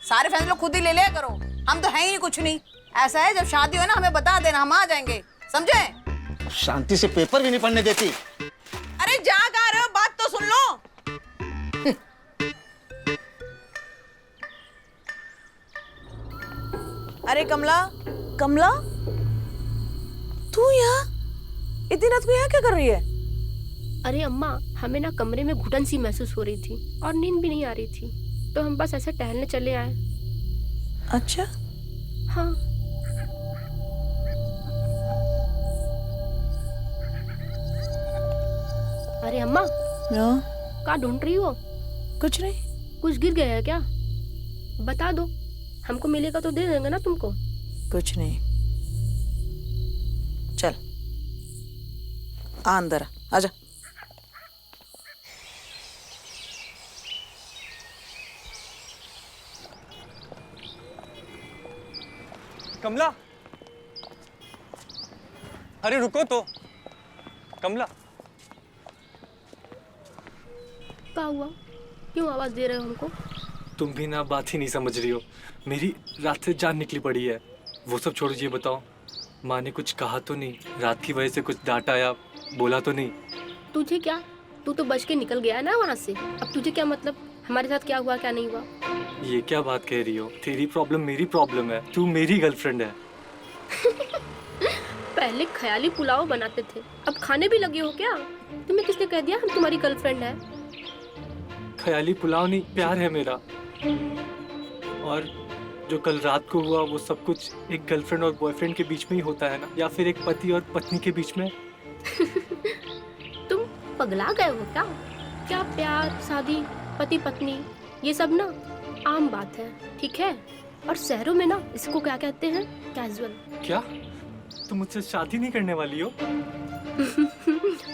सारे फैसले खुद ही ले लिया करो, हम तो है ही कुछ नहीं। ऐसा है, जब शादी हो ना हमें बता देना, हम आ जाएंगे, समझे? शांति से पेपर भी नहीं पढ़ने देती। अरे जा कहाँ रहे हो, बात तो सुन लो। अरे कमला, कमला, तू यहाँ इतनी रात को यहाँ क्या कर रही है? अरे अम्मा, हमें ना कमरे में घुटन सी महसूस हो रही थी और नींद भी नहीं आ रही थी, तो हम बस ऐसे टहलने चले आए। अच्छा? हाँ। अरे अम्मा, कहाँ ढूंढ रही हो? कुछ नहीं। कुछ गिर गया है क्या? बता दो, हमको मिलेगा तो दे देंगे ना तुमको। कुछ नहीं, चल आ अंदर, आजा। कमला, अरे रुको तो। कमला, क्या हुआ? क्यों आवाज दे रहे हो हमको? तुम भी ना बात ही नहीं समझ रही हो। मेरी रात से जान निकली पड़ी है। वो सब छोड़ो, ये बताओ, माँ ने कुछ कहा तो नहीं? रात की वजह से कुछ डांटा या बोला तो नहीं? तुझे क्या, तू तो बच के निकल गया है ना वहाँ से। अब तुझे क्या मतलब हमारे साथ क्या हुआ क्या नहीं हुआ? ये क्या बात कह रही हो? तेरी प्रॉब्लम मेरी प्रॉब्लम है, तू मेरी गर्लफ्रेंड है। पहले ख्याली पुलाव बनाते थे, अब खाने भी लगे हो क्या? तुम्हें किसने कह दिया हम तुम्हारी गर्लफ्रेंड है? ख्याली पुलाव नहीं, प्यार है मेरा। और जो कल रात को हुआ वो सब कुछ एक गर्लफ्रेंड और बॉयफ्रेंड के बीच में ही होता है ना, या फिर एक पति और पत्नी के बीच में? तुम पगला गए हो क्या? क्या प्यार, शादी, पति पत्नी, ये सब ना आम बात है, ठीक है। और शहरों में ना इसको क्या कहते हैं, कैजुअल। क्या तुम मुझसे शादी नहीं करने वाली हो?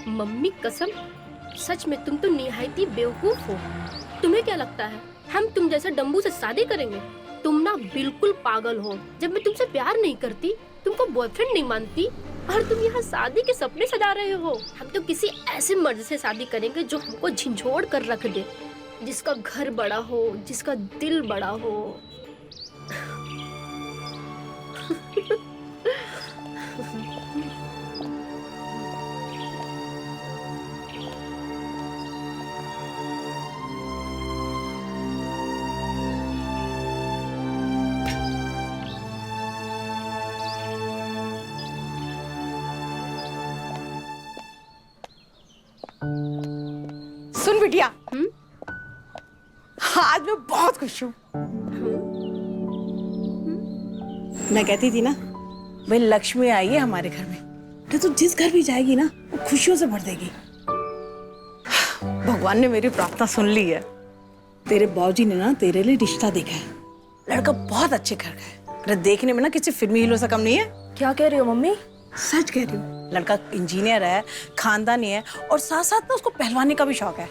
मम्मी कसम, सच में तुम तो निहायती बेवकूफ हो। तुम्हें क्या लगता है हम तुम जैसे डम्बू से शादी करेंगे? तुम ना बिल्कुल पागल हो। जब मैं तुमसे प्यार नहीं करती, तुमको बॉयफ्रेंड नहीं मानती, और तुम यहाँ शादी के सपने सजा रहे हो। हम तो किसी ऐसे मर्द से शादी करेंगे जो हमको झिंझोड़ कर रख दे, जिसका घर बड़ा हो, जिसका दिल बड़ा हो। सुन बिटिया, आज मैं बहुत खुश हूँ। मैं कहती थी ना, भाई लक्ष्मी आई है हमारे घर में, तो तू जिस घर भी जाएगी ना, वो खुशियों से भर देगी। भगवान ने मेरी प्रार्थना सुन ली है। तेरे बाबूजी ने ना तेरे लिए रिश्ता देखा है। लड़का बहुत अच्छे घर का है। अरे देखने में ना किसी फिल्मी हीरो से कम नहीं है। क्या कह रही हो मम्मी? सच कह रही हूँ। लड़का इंजीनियर है, खानदानी है, और साथ साथ ना उसको पहलवानी का भी शौक है।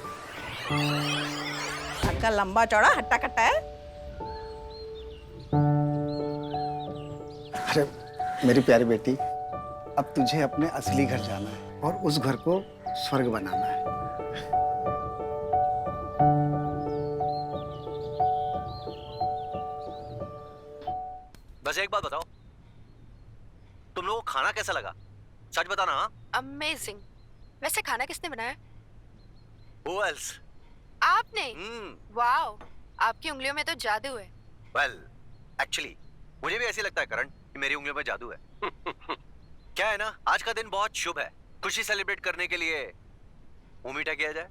लड़का लंबा चौड़ा हट्टा कट्टा है। अरे मेरी प्यारी बेटी, अब तुझे अपने असली घर जाना है और उस घर को स्वर्ग बनाना है। बस एक बात बताओ, तुम लोगों को खाना कैसा लगा? सच बताना। हाँ, अमेजिंग। वैसे खाना किसने बनाया? Who else? आपने? वाओ, आपकी उंगलियों में तो जादू है। Well, actually, मुझे भी ऐसे लगता है करण कि मेरी उंगलियों में जादू है। क्या है ना, आज का दिन बहुत शुभ है। खुशी सेलिब्रेट करने के लिए मुंह मीठा किया जाए।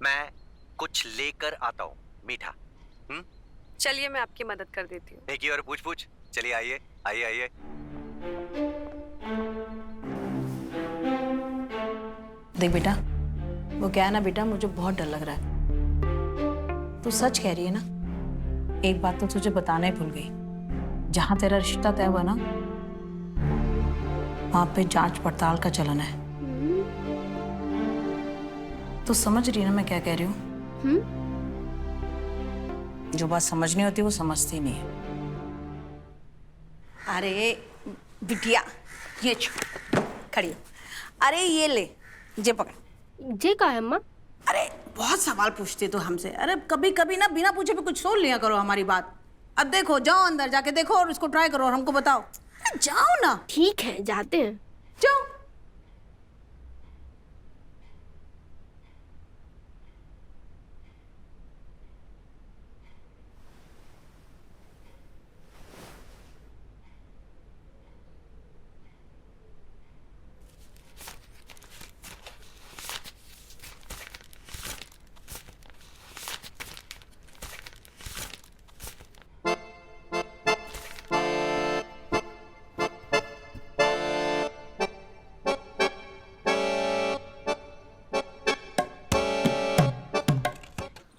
मैं कुछ लेकर आता हूँ मीठा। चलिए मैं आपकी मदद कर देती हूँ। देखिए और पूछ पूछ। चलिए आइए आइए आइए। देख बेटा, वो क्या है ना बेटा, मुझे बहुत डर लग रहा है। तू सच कह रही है ना? एक बात तो तुझे बताना ही भूल गई। जहां तेरा रिश्ता तय हुआ ना, वहां पे जांच पड़ताल का चलन है। तो समझ रही है ना मैं क्या कह रही हूँ? जो बात समझनी होती है वो समझती नहीं है। अरे बिटिया, ये खड़ी हो। अरे ये ले, जे पकड़। जे का है अम्मा? अरे बहुत सवाल पूछती तू हमसे। अरे कभी कभी ना बिना पूछे भी कुछ सुन लिया करो हमारी बात। अब देखो, जाओ अंदर जाके देखो और इसको ट्राई करो और हमको बताओ। जाओ ना। ठीक है, जाते हैं। जाओ।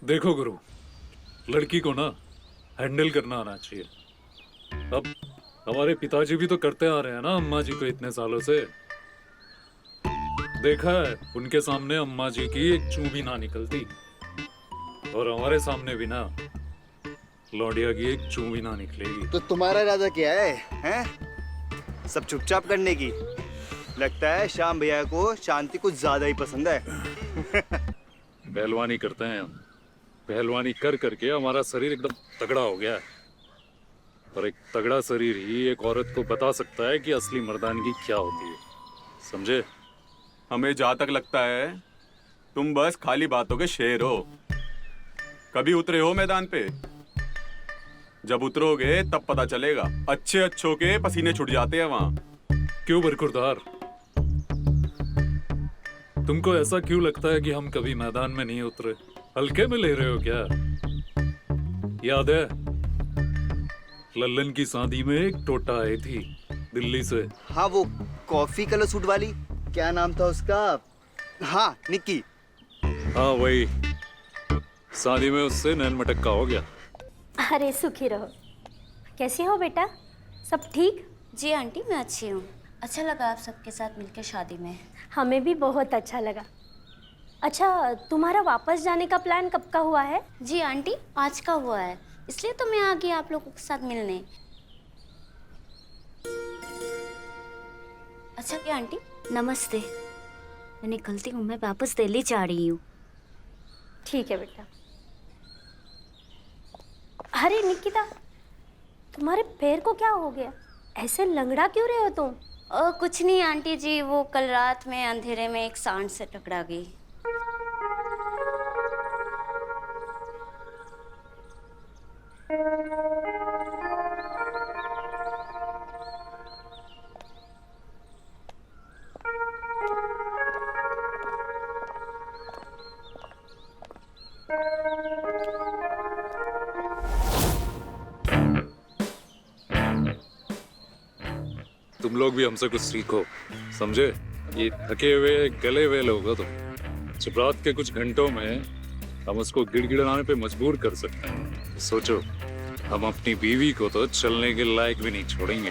देखो गुरु, लड़की को ना हैंडल करना आना चाहिए। अब हमारे पिताजी भी तो करते आ रहे हैं ना अम्मा जी को इतने सालों से। देखा है उनके सामने अम्मा जी की एक चूं भी ना निकलती, और हमारे सामने भी ना लौंडिया की एक चूं भी ना निकलेगी। तो तुम्हारा इरादा क्या है, हैं? सब चुपचाप करने की? लगता है श्याम भैया को शांति कुछ ज्यादा ही पसंद है। पहलवानी करते हैं हम। पहलवानी कर करके हमारा शरीर एकदम तगड़ा हो गया है, और एक तगड़ा शरीर ही एक औरत को बता सकता है कि असली मर्दानगी क्या होती है। समझे? हमें जहाँ तक लगता है तुम बस खाली बातों के शेर हो। कभी उतरे हो मैदान पे? जब उतरोगे तब पता चलेगा। अच्छे अच्छों के पसीने छूट जाते हैं वहाँ। क्यों बरखुरदार, तुमको ऐसा क्यों लगता है कि हम कभी मैदान में नहीं उतरे? हल्के में ले रहे हो क्या? याद है लल्लन की शादी में एक टोटा आई थी दिल्ली से। हाँ, वो कॉफी कलर सूट वाली, क्या नाम था उसका? हाँ, निक्की। हाँ वही, शादी में उससे नैन मटक्का हो गया। अरे सुखी रहो। कैसी हो बेटा, सब ठीक? जी आंटी मैं अच्छी हूँ। अच्छा लगा आप सबके साथ मिलकर शादी में। हमें भी बहुत अच्छा लगा। अच्छा, तुम्हारा वापस जाने का प्लान कब का हुआ है? जी आंटी आज का हुआ है, इसलिए तो मैं आ गई आप लोगों के साथ मिलने। अच्छा क्या आंटी, नमस्ते। मैं निकलती हूँ, मैं वापस दिल्ली जा रही हूँ। ठीक है बेटा। अरे निकिता, तुम्हारे पैर को क्या हो गया? ऐसे लंगड़ा क्यों रहे हो तुम? कुछ नहीं आंटी जी, वो कल रात में अंधेरे में एक सांड से टकरा गई। तुम लोग भी हमसे कुछ सीखो, समझे? ये थके हुए गले हुए लोग हो तुम। जब रात के कुछ घंटों में हम उसको गिड़गिड़ाने पे मजबूर कर सकते हैं, तो सोचो हम अपनी बीवी को तो चलने के लायक भी नहीं छोड़ेंगे।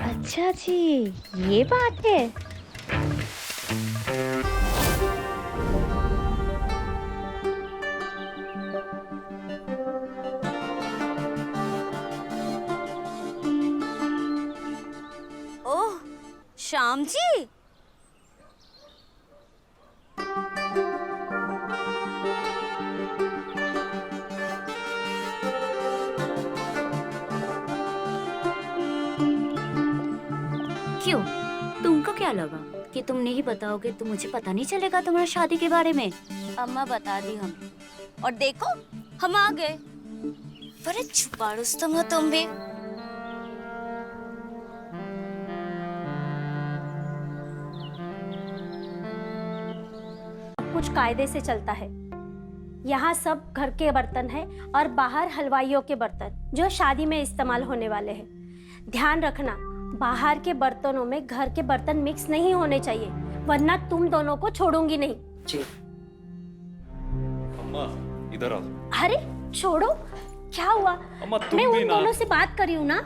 अच्छा जी, ये बात है। ओह श्याम जी, क्यों? तुमको क्या लगा कि तुम नहीं बताओगे तो मुझे पता नहीं चलेगा तुम्हारी शादी के बारे में? अम्मा बता दी हमें, और देखो हम आ गए। बड़े छुपा रुस्तम हो तुम भी। कुछ कायदे से चलता है। यहाँ सब घर के बर्तन हैं और बाहर हलवाइयों के बर्तन, जो शादी में इस्तेमाल होने वाले हैं। ध्यान रखना, बाहर के बर्तनों में घर के बर्तन मिक्स नहीं होने चाहिए, वरना तुम दोनों को छोड़ूंगी नहीं। जी। अम्मा इधर आओ। अरे छोड़ो, क्या हुआ? अम्मा तुम मैं भी उन ना। दोनों से बात करी हूँ ना।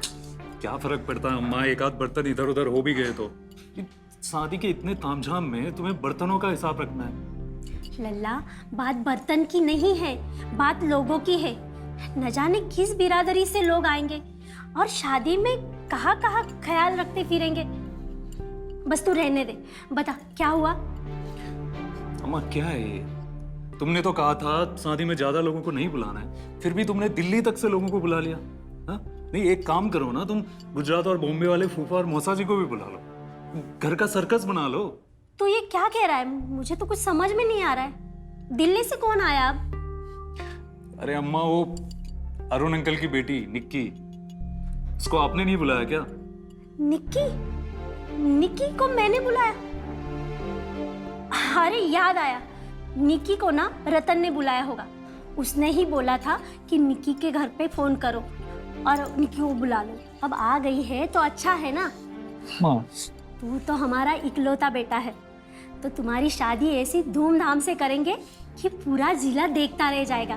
क्या फर्क पड़ता है अम्मा, एक आध बर्तन इधर उधर हो भी गए तो। शादी के इतने तामझाम में तुम्हें बर्तनों का हिसाब रखना है। लल्ला, बात बर्तन की नहीं है, बात लोगों की है। न जाने किस बिरादरी से लोग आएंगे और शादी में कहाँ कहाँ ख्याल रखते फिरेंगे। बस तू रहने दे, बता क्या हुआ? अम्मा क्या है ये? तुमने तो कहा था शादी में ज्यादा लोगों को नहीं बुलाना है, फिर भी तुमने दिल्ली तक से लोगों को बुला लिया। हाँ? नहीं, एक काम करो ना, तुम गुजरात और बॉम्बे वाले फूफा और मौसा जी को भी बुला लो, घर का सर्कस बना लो। तो ये क्या कह रहा है? मुझे तो कुछ समझ में नहीं आ रहा है। दिल्ली से कौन आया अब? अरे अम्मा, वो अरुण अंकल की बेटी निक्की, उसको आपने नहीं बुलाया क्या? निक्की? निक्की को मैंने बुलाया? अरे याद आया, निक्की को ना रतन ने बुलाया होगा। उसने ही बोला था कि निक्की के घर पे फोन करो और निक्की को बुला लो। अब आ गई है तो अच्छा है ना। माँ, तू तो हमारा इकलौता बेटा है, तो तुम्हारी शादी ऐसी धूमधाम से करेंगे कि पूरा जिला देखता रह जाएगा।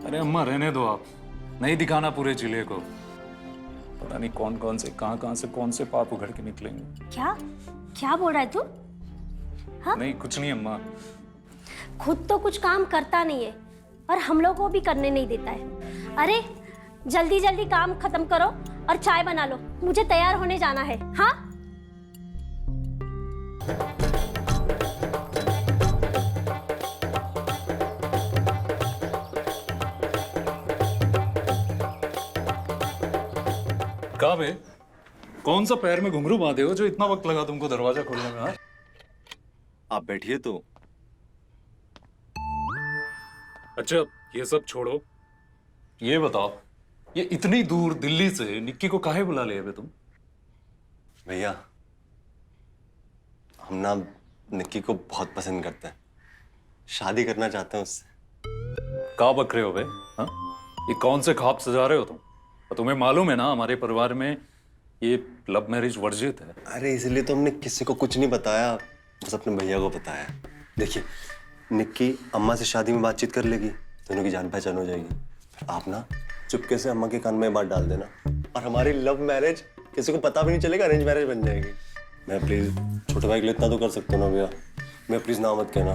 अरे अम्मा रहने दो, आप नहीं दिखाना पूरे जिले को। पता नहीं कौन कौन से कहां से कौन से पाप उघड़ के निकलेंगे। क्या क्या बोल रहा है तू? हाँ? नहीं कुछ नहीं अम्मा। खुद तो कुछ काम करता नहीं है और हम लोग को भी करने नहीं देता है। अरे जल्दी जल्दी काम खत्म करो और चाय बना लो, मुझे तैयार होने जाना है। हाँ? कहाँ बे? कौन सा पैर में घुंघरू बांधे हो जो इतना वक्त लगा तुमको दरवाजा खोलने में? हाँ? आप बैठिए तो। अच्छा ये सब छोड़ो, ये बताओ, ये इतनी दूर दिल्ली से निक्की को काहे बुला लिया बे तुम? भैया हम ना निक्की को बहुत पसंद करते हैं, शादी करना चाहते हैं उससे। का बक रहे हो बे? हाँ? ये कौन से ख्वाब सजा रहे हो तुम? और तुम्हें मालूम है ना हमारे परिवार में ये लव मैरिज वर्जित है। अरे इसलिए तो हमने किसी को कुछ नहीं बताया, बस अपने भैया को बताया। देखिए निक्की अम्मा से शादी में बातचीत कर लेगी, दोनों की जान पहचान हो जाएगी। फिर आप ना चुपके से अम्मा के कान में बात डाल देना और हमारी लव मैरिज किसी को पता भी नहीं चलेगा, अरेंज मैरिज बन जाएगी। मैं प्लीज छोटे भाई के लिए इतना तो कर सकता हूँ ना भैया, मैं प्लीज ना मत कहना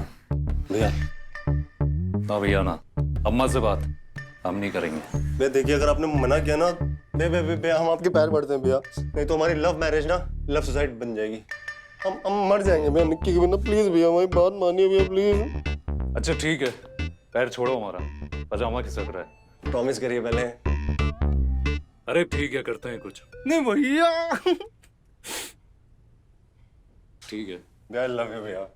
भैया। ना भैया ना, अम्मा से बात हम नहीं करेंगे। भैया देखिए अगर आपने मना किया ना भैया हम आपके पैर पड़ते हैं भैया, नहीं तो हमारी लव मैरिज ना लव सुसाइड बन जाएगी, हम मर जाएंगे भैया निक्की के बिना। प्लीज भैया हमारी बात मानिए भैया प्लीज। अच्छा ठीक है, पैर छोड़ो हमारा, पजामा खिसक रहा है। प्रॉमिस करिए पहले। अरे ठीक है करते हैं कुछ। नहीं भैया ठीक है। आई लव यू भैया।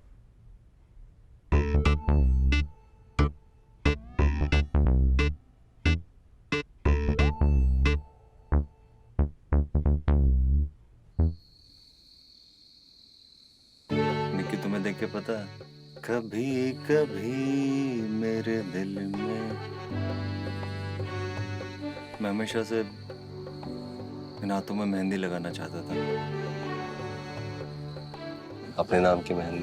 निक्की तुम्हें देख के पता है, कभी कभी मेरे दिल में मैं हमेशा से इन हाथों में मेहंदी लगाना चाहता था। अपने नाम की मेहंदी।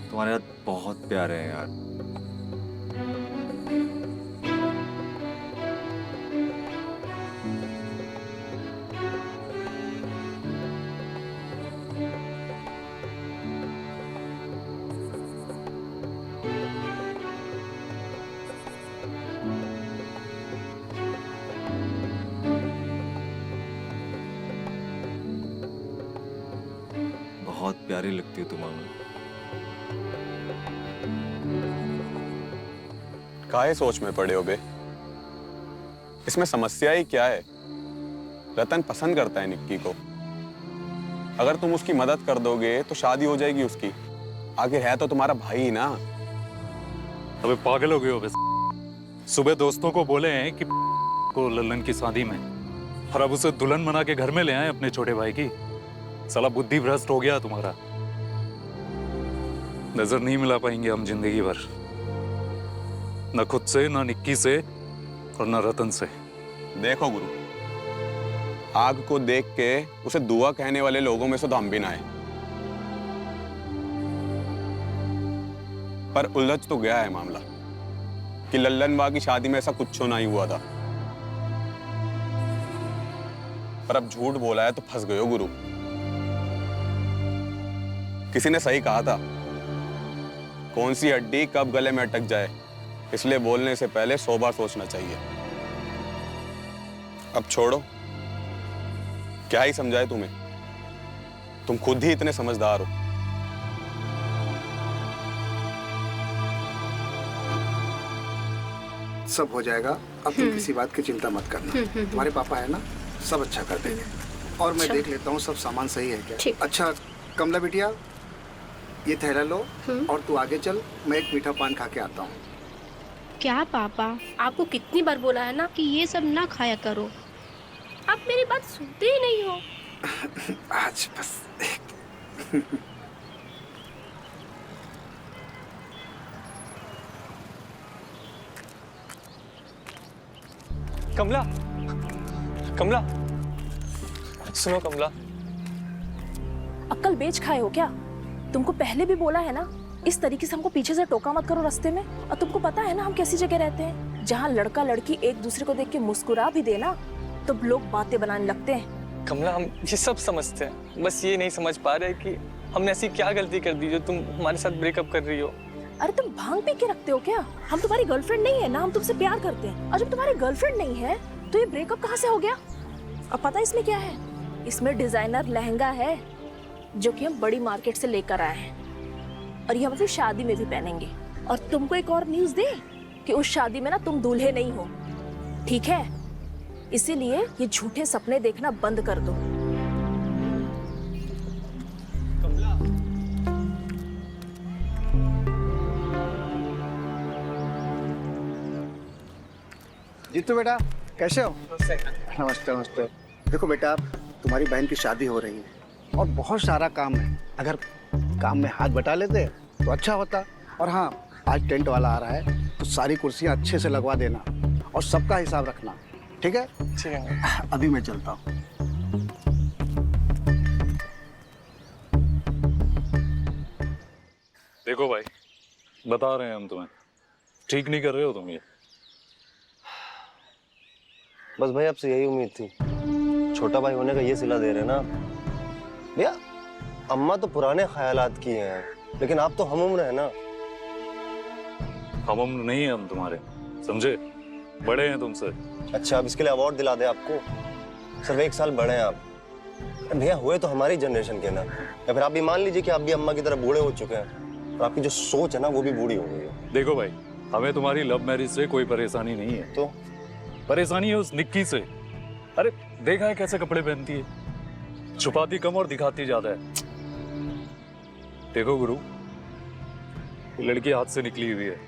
तुम्हारे हाथ बहुत प्यारे हैं यार। बहुत प्यारी लगती हो तुम हमें। काहे सोच में पड़े हो बे? इसमें समस्या ही क्या है? रतन पसंद करता है निक्की को, अगर तुम उसकी मदद कर दोगे तो शादी हो जाएगी उसकी। आखिर है तो तुम्हारा भाई ही ना। अबे पागल हो गए हो बे? सुबह दोस्तों को बोले हैं कि को लल्लन की शादी में, और अब उसे दुल्हन बना के घर में ले आए अपने छोटे भाई की। साला बुद्धि भ्रष्ट हो गया तुम्हारा। नजर नहीं मिला पाएंगे हम जिंदगी भर, न खुद से, न निक्की से, और न रतन से। देखो गुरु, आग को देख के उसे दुआ कहने वाले लोगों में से तो हम भी ना आए, पर उलझ तो गया है मामला कि लल्लन बा की शादी में ऐसा कुछ नहीं हुआ था। पर अब झूठ बोला है तो फंस गए हो गुरु। किसी ने सही कहा था, कौन सी हड्डी कब गले में अटक जाए, इसलिए बोलने से पहले 100 बार सोचना चाहिए। अब छोड़ो, क्या ही समझाए तुम्हें, तुम खुद ही इतने समझदार हो। सब हो जाएगा, अब तुम किसी बात की चिंता मत करना। तुम्हारे पापा है ना, सब अच्छा कर देंगे। और मैं देख लेता हूँ सब सामान सही है क्या। अच्छा कमला बिटिया, ये थैला लो और तू आगे चल, मैं एक मीठा पान खा के आता हूँ। क्या पापा, आपको कितनी बार बोला है ना कि ये सब ना खाया करो, आप मेरी बात सुनते ही नहीं हो। आज बस कमला, कमला, सुनो कमला। अक्ल बेच खाए हो क्या? तुमको पहले भी बोला है ना, इस तरीके से हमको पीछे से टोका मत करो रास्ते में। और तुमको पता है ना हम कैसी जगह रहते हैं, जहाँ लड़का लड़की एक दूसरे को देख के मुस्कुरा भी देना तो लोग बातें बनाने लगते हैं। कमला हम ये सब समझते हैं, बस ये नहीं समझ पा रहे कि हमने ऐसी क्या गलती कर दी जो तुम हमारे साथ ब्रेकअप कर रही हो। अरे तुम भांग पी के रखते हो क्या? हम तुम्हारी गर्लफ्रेंड नहीं है ना, हम तुमसे प्यार करते हैं। और जब तुम्हारी गर्लफ्रेंड नहीं है तो ये ब्रेकअप कहाँ से हो गया? अब पता है इसमें क्या है? इसमें डिजाइनर लहंगा है जो कि हम बड़ी मार्केट से लेकर आए हैं, और ये हम अपनी शादी में भी पहनेंगे। और तुमको एक और न्यूज़ दे कि उस शादी में ना तुम दूल्हे नहीं हो, ठीक है? इसीलिए ये झूठे सपने देखना बंद कर दो। जीतू बेटा कैसे हो? नमस्ते नमस्ते। देखो बेटा, तुम्हारी बहन की शादी हो रही है और बहुत सारा काम है। अगर काम में हाथ बटा लेते तो अच्छा होता। और हाँ, आज टेंट वाला आ रहा है तो सारी कुर्सियाँ अच्छे से लगवा देना और सबका हिसाब रखना। ठीक है? ठीक है। अभी मैं चलता हूँ। देखो भाई, बता रहे हैं हम तुम्हें, ठीक नहीं कर रहे हो तुम ये। बस भाई आपसे यही उम्मीद थी, छोटा भाई होने का ये सिला दे रहे हैं ना भैया। अम्मा तो पुराने ख्यालात की हैं, लेकिन आप तो हम उम्र है ना। हम उम्र नहीं है हम तुम्हारे, समझे? बड़े हैं तुमसे। अच्छा, अब इसके लिए अवार्ड दिला दे आपको? सिर्फ 1 साल बड़े हैं आप। भैया हुए तो हमारी जनरेशन के ना, या फिर आप भी मान लीजिए कि आप भी अम्मा की तरह बूढ़े हो चुके हैं और आपकी जो सोच है ना वो भी बूढ़ी हो गई है। देखो भाई, हमें तुम्हारी लव मैरिज से कोई परेशानी नहीं है। तो परेशानी है उस निक्की से। अरे देखा है कैसे कपड़े पहनती है, छुपाती कम और दिखाती ज्यादा है। देखो गुरु, ये लड़की हाथ से निकली हुई है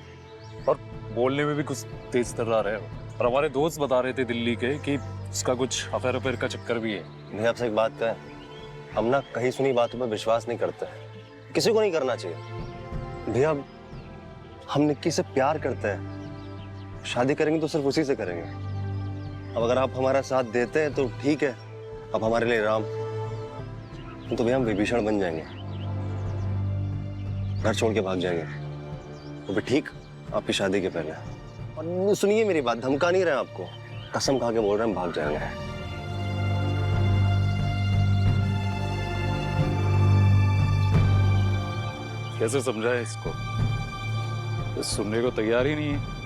और बोलने में भी कुछ तेज तर्रार है। और हमारे दोस्त बता रहे थे दिल्ली के कि उसका कुछ अफेयर का चक्कर भी है। भैया आपसे एक बात कहें, हम ना कहीं सुनी बातों पर विश्वास नहीं करते, किसी को नहीं करना चाहिए। भैया हम निक्की से प्यार करते हैं, शादी करेंगे तो सिर्फ उसी से करेंगे। अब अगर आप हमारा साथ देते हैं तो ठीक है, अब हमारे लिए राम, तो भैया हम विभीषण बन जाएंगे, घर छोड़ के भाग जाएंगे। वो भी ठीक आपकी शादी के पहले। और सुनिए मेरी बात, धमका नहीं रहे आपको, कसम खा के बोल रहे हैं, हम भाग जाएंगे। कैसे समझाए इसको, ये सुनने को तैयार ही नहीं है।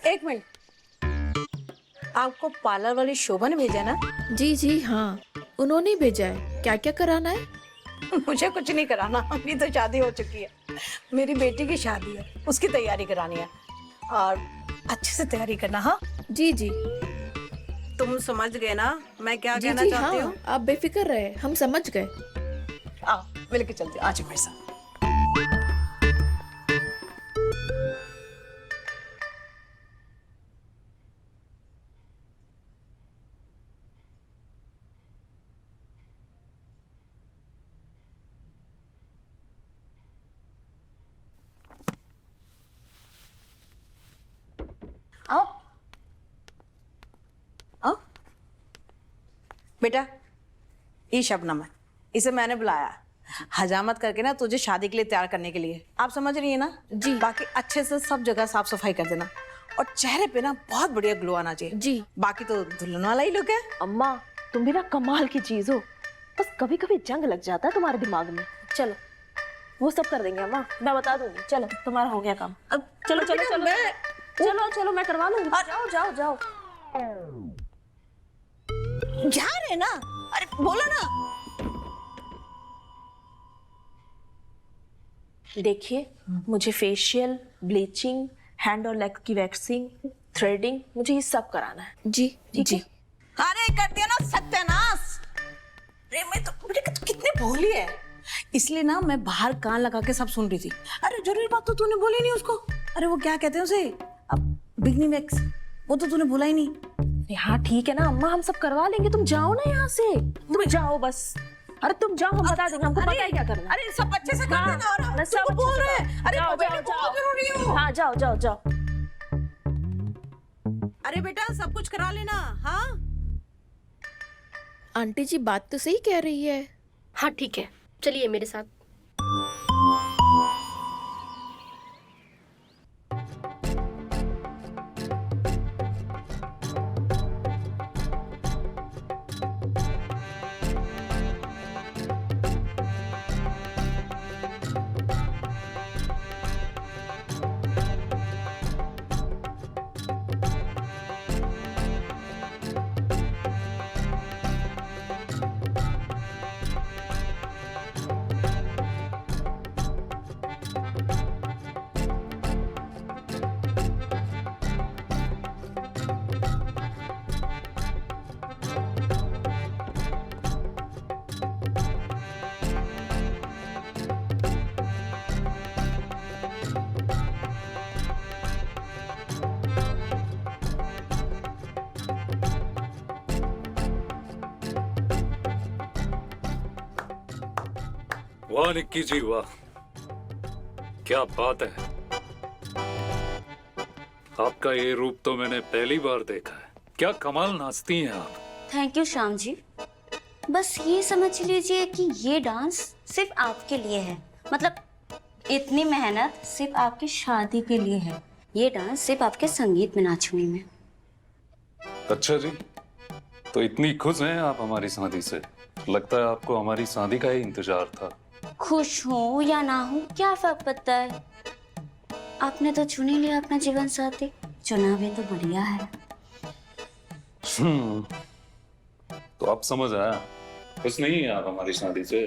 एक मिनट, आपको पार्लर वाली शोभा ने भेजा ना? जी जी हाँ, उन्होंने ही भेजा है। क्या क्या कराना है? मुझे कुछ नहीं कराना, अभी तो शादी हो चुकी है। मेरी बेटी की शादी है, उसकी तैयारी करानी है और अच्छे से तैयारी करना। हाँ जी जी। तुम समझ गए ना मैं क्या जी कहना जी चाहती हाँ, हूँ? आप बेफिक्र रहे, हम समझ गए। आओ मिलके चलते, आज मेरे साथ। आओ आओ बेटा, ये शबनम है, इसे मैंने बुलाया हजामत करके ना तुझे शादी के लिए तैयार करने के लिए। आप समझ रही है ना? जी। बाकी अच्छे से सब जगह साफ सफाई कर देना और चेहरे पे ना बहुत बढ़िया ग्लो आना चाहिए। जी। बाकी तो दुल्हन वाला ही लुक है। अम्मा तुम भी ना कमाल की चीज हो, बस कभी कभी जंग लग जाता है तुम्हारे दिमाग में। चलो वो सब कर देंगे अम्मा, मैं बता दूंगी। चलो तुम्हारा हो गया काम। अब चलो चलो चलो चलो चलो मैं करवा लूंगी। जाओ जाओ जाओ। जा रहे ना? अरे बोलो ना। देखिए मुझे फेशियल, ब्लीचिंग, हैंड और लेग की वैक्सिंग, थ्रेडिंग, मुझे ये सब कराना है। जी ठीक है। अरे कर दिया ना सत्यानाश। अरे मैं तो बेटे तू कितनी भोली है, इसलिए ना मैं बाहर कान लगा के सब सुन रही थी। अरे जरूरी बात तो तूने बोली नहीं उसको। अरे वो क्या कहते हैं उसे, अब बिगनी वैक्स, वो तो तूने बोला ही नहीं। हाँ ठीक है ना अम्मा, हम सब करवा लेंगे, तुम जाओ ना यहाँ से, तुम जाओ बस। अरे तुम जाओ, हम बता देंगे, हमको पता है क्या करना। अरे सब अच्छे से कर देना और हम सब बोल रहे हैं। अरे जाओ बेटे जाओ बहुत जाओ। जरूरी हो। हाँ जाओ जाओ जाओ। अरे बेटा सब कुछ करा लेना। हाँ आंटी जी बात तो सही कह रही है। हाँ ठीक है, चलिए मेरे साथ। वाह निक्की जी वाह, क्या बात है। आपका ये रूप तो मैंने पहली बार देखा है। क्या कमाल नाचती हैं आप। Thank you Shyam ji. बस ये समझ लीजिए कि ये डांस सिर्फ आपके लिए है, मतलब इतनी मेहनत सिर्फ आपकी शादी के लिए है। ये डांस सिर्फ आपके संगीत में नाचूंगी मैं। अच्छा जी, तो इतनी खुश हैं आप हमारी शादी से? लगता है आपको हमारी शादी का ही इंतजार था। खुश हूँ या ना हूँ क्या फर्क पड़ता है, आपने तो चुन ही लिया अपना जीवन साथी। चुना भी तो बढ़िया है। तो आप समझ आया, खुश नहीं है आप हमारी शादी से?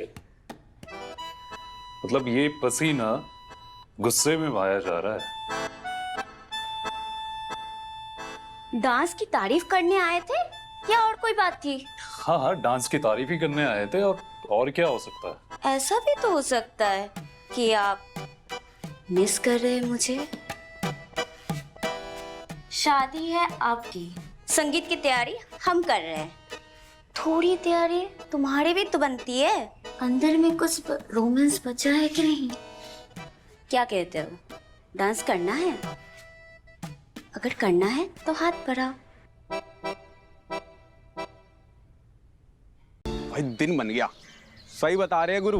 मतलब ये पसीना गुस्से में बहाया जा रहा है। डांस की तारीफ करने आए थे या और कोई बात थी? हाँ हाँ, डांस की तारीफ ही करने आए थे, और क्या हो सकता है। ऐसा भी तो हो सकता है कि आप मिस कर रहे हैं मुझे। शादी है आपकी, संगीत की तैयारी हम कर रहे हैं, थोड़ी तैयारी तुम्हारी भी तो बनती है। अंदर में कुछ रोमांस बचा है कि नहीं? क्या कहते हो, डांस करना है? अगर करना है तो हाथ बढ़ाओ। भाई दिन बन गया, सही बता रहे हैं गुरु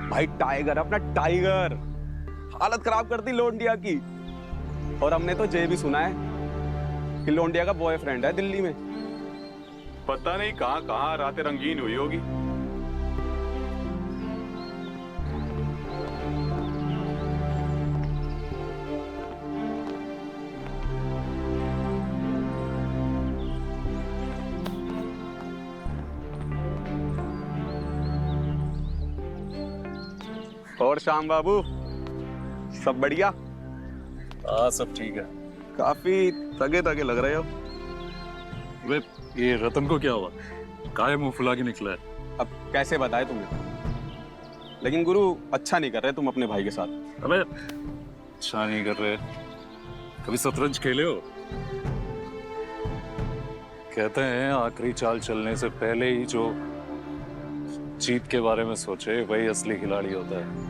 भाई। टाइगर अपना टाइगर, हालत खराब कर दी लोंडिया की। और हमने तो ये भी सुना है कि लोंडिया का बॉयफ्रेंड है दिल्ली में। पता नहीं कहां कहां रातें रंगीन हुई होगी। और श्याम बाबू सब बढ़िया? हाँ सब ठीक है। काफी थके थके लग रहे हो। वे ये रतन को क्या हुआ, काहे मुंह फुला के निकला है? अब कैसे बताए तुम्हें, लेकिन गुरु अच्छा नहीं कर रहे तुम अपने भाई के साथ। अबे अच्छा नहीं कर रहे, कभी शतरंज खेले हो? कहते हैं आखिरी चाल चलने से पहले ही जो जीत के बारे में सोचे वही असली खिलाड़ी होता है।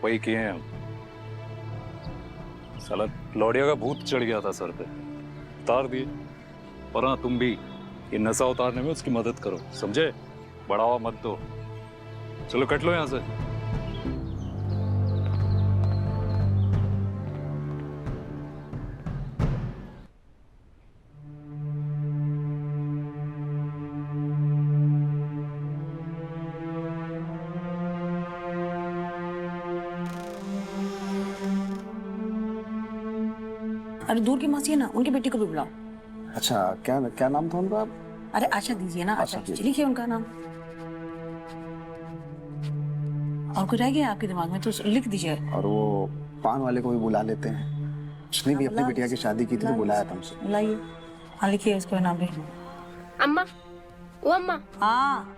वही किए हैं हम। साला लौड़िया का भूत चढ़ गया था सर पे, उतार दिए। और हाँ, तुम भी ये नशा उतारने में उसकी मदद करो, समझे? बढ़ावा मत दो। चलो कट लो यहां से। अरे दूर की मासी है ना, उनकी बेटी को भी बुलाओ। अच्छा, क्या क्या नाम था उनका? अरे आशा दीजिए ना, आशा दीजिए, लिखिए उनका नाम। और कुछ रह गया आपके दिमाग में तो लिख दीजिए। और वो पान वाले को भी बुला लेते हैं, उसने भी अपनी बिटिया की शादी की थी तो बुलाया था हमसे। बुलाइए। हाँ लिखिए उसका नाम भी। अम्मा, ओ अम्मा। हाँ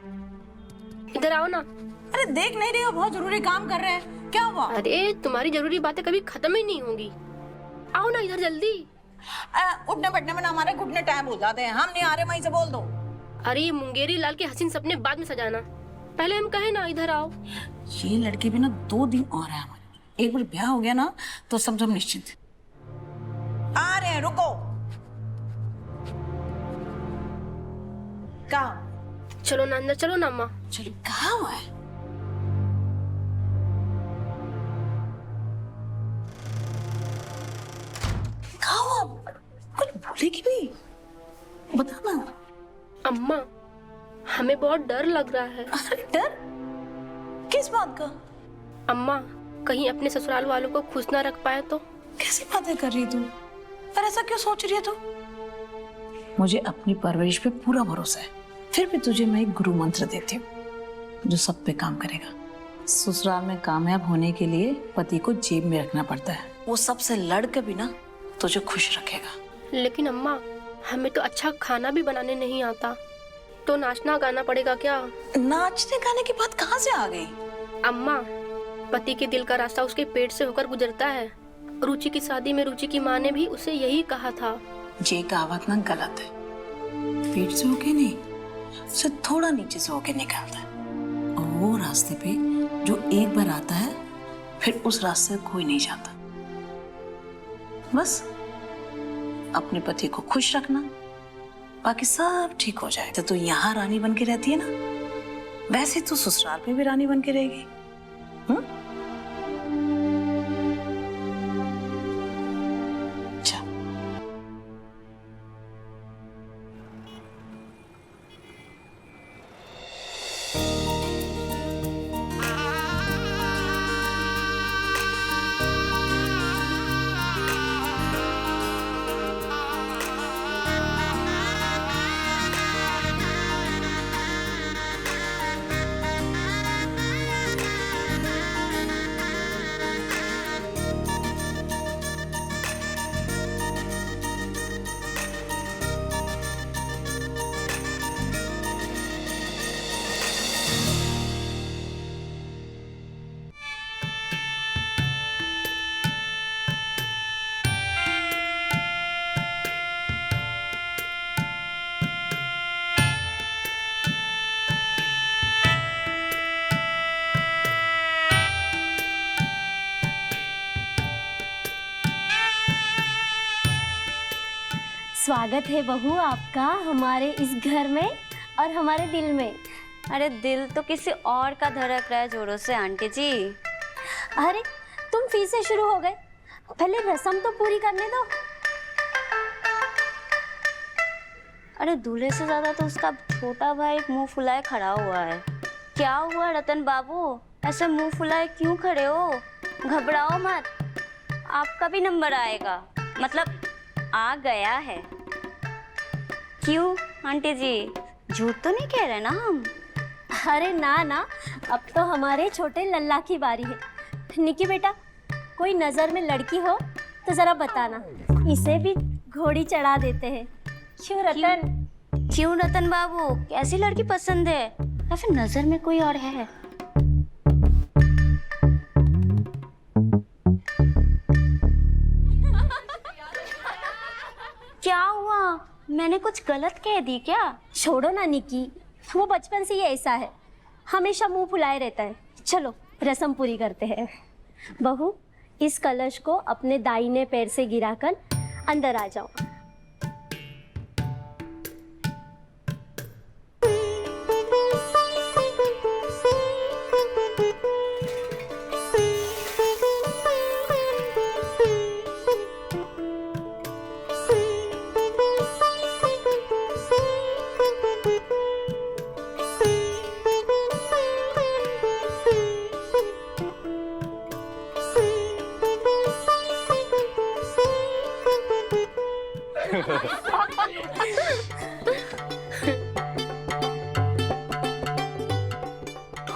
इधर आओ ना। अरे देख नहीं रही हो, बहुत जरूरी काम कर रहे हैं। क्या हुआ? अरे तुम्हारी जरूरी बातें कभी खत्म ही नहीं होंगी। आओ ना इधर जल्दी। उठने बैठने में ना हमारे घुटने टाइम हो जाते हैं, हम नहीं आ रहे, वहीं से बोल दो। अरे ये मुंगेरी लाल के हसीन सपने बाद में सजाना, पहले हम कहे ना इधर आओ। ये लड़के भी ना 2 दिन और है हमारे, एक बार ब्याह हो गया ना तो सब निश्चित। आ रहे हैं, रुको। कहाँ? चलो ना अंदर, चलो ना अम्मा। चलो, कहाँ हुआ है? कहाँ हुआ? कुछ बोलेगी भी, बता ना। अम्मा हमें बहुत डर लग रहा है। डर? किस बात का? अम्मा कहीं अपने ससुराल वालों को खुश ना रख पाए तो। कैसी बातें कर रही तू? पर ऐसा क्यों सोच रही है तू? मुझे अपनी परवरिश पे पूरा भरोसा है, फिर भी तुझे मैं एक गुरु मंत्र देती हूँ जो सब पे काम करेगा। ससुराल में कामयाब होने के लिए पति को जेब में रखना पड़ता है, वो सबसे लड़ के भी ना तुझे खुश रखेगा। लेकिन अम्मा हमें तो अच्छा खाना भी बनाने नहीं आता, तो नाचना गाना पड़ेगा क्या? नाचने गाने की बात कहाँ से आ गई? अम्मा पति के दिल का रास्ता उसके पेट से होकर गुजरता है। रुचि की शादी में रुचि की माँ ने भी उसे यही कहा था। ये कहावत ना गलत है, पेट से होके नहीं, उसे थोड़ा नीचे से होके निकलता है। वो रास्ते पे जो एक बार आता है फिर उस रास्ते से कोई नहीं जाता। बस अपने पति को खुश रखना, बाकी सब ठीक हो जाएगा। तो यहाँ रानी बन के रहती है ना, वैसे तो ससुराल में भी रानी बन के रहेगी। स्वागत है बहू आपका हमारे इस घर में और हमारे दिल में। अरे दिल तो किसी और का धड़क रहा है जोरों से आंटी जी। अरे तुम फिर से शुरू हो गए, पहले रस्म तो पूरी करने दो। अरे दूल्हे से ज्यादा तो उसका छोटा भाई मुंह फुलाए खड़ा हुआ है। क्या हुआ रतन बाबू, ऐसे मुंह फुलाए क्यों खड़े हो? घबराओ मत, आपका भी नंबर आएगा, मतलब आ गया है। क्यों आंटी जी, झूठ तो नहीं कह रहे ना हम? अरे ना ना, अब तो हमारे छोटे लल्ला की बारी है। निकी बेटा, कोई नजर में लड़की हो तो जरा बताना, इसे भी घोड़ी चढ़ा देते हैं। क्यों रतन? क्यों रतन बाबू, कैसी लड़की पसंद है या फिर नजर में कोई और है? क्या हुआ, मैंने कुछ गलत कह दी क्या? छोड़ो ना निकी, वो बचपन से ही ऐसा है, हमेशा मुंह फुलाए रहता है। चलो रस्म पूरी करते हैं। बहू, इस कलश को अपने दाहिने पैर से गिराकर अंदर आ जाओ।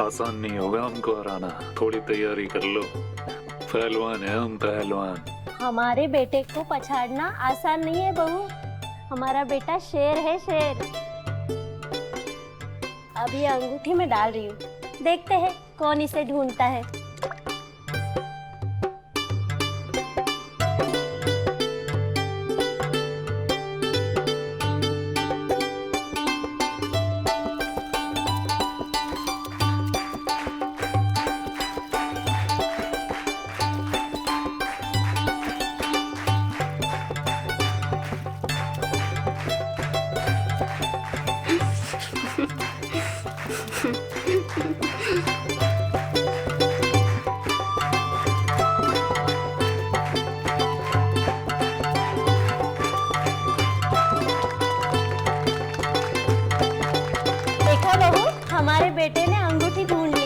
आसान नहीं होगा हमको हराना, थोड़ी तैयारी कर लो। पहलवान है हम, पहलवान। हमारे बेटे को पछाड़ना आसान नहीं है बहू, हमारा बेटा शेर है, शेर। अब ये अंगूठी में डाल रही हूँ, देखते हैं कौन इसे ढूंढता है। देखा बहू, हमारे बेटे ने अंगूठी ढूंढ ली।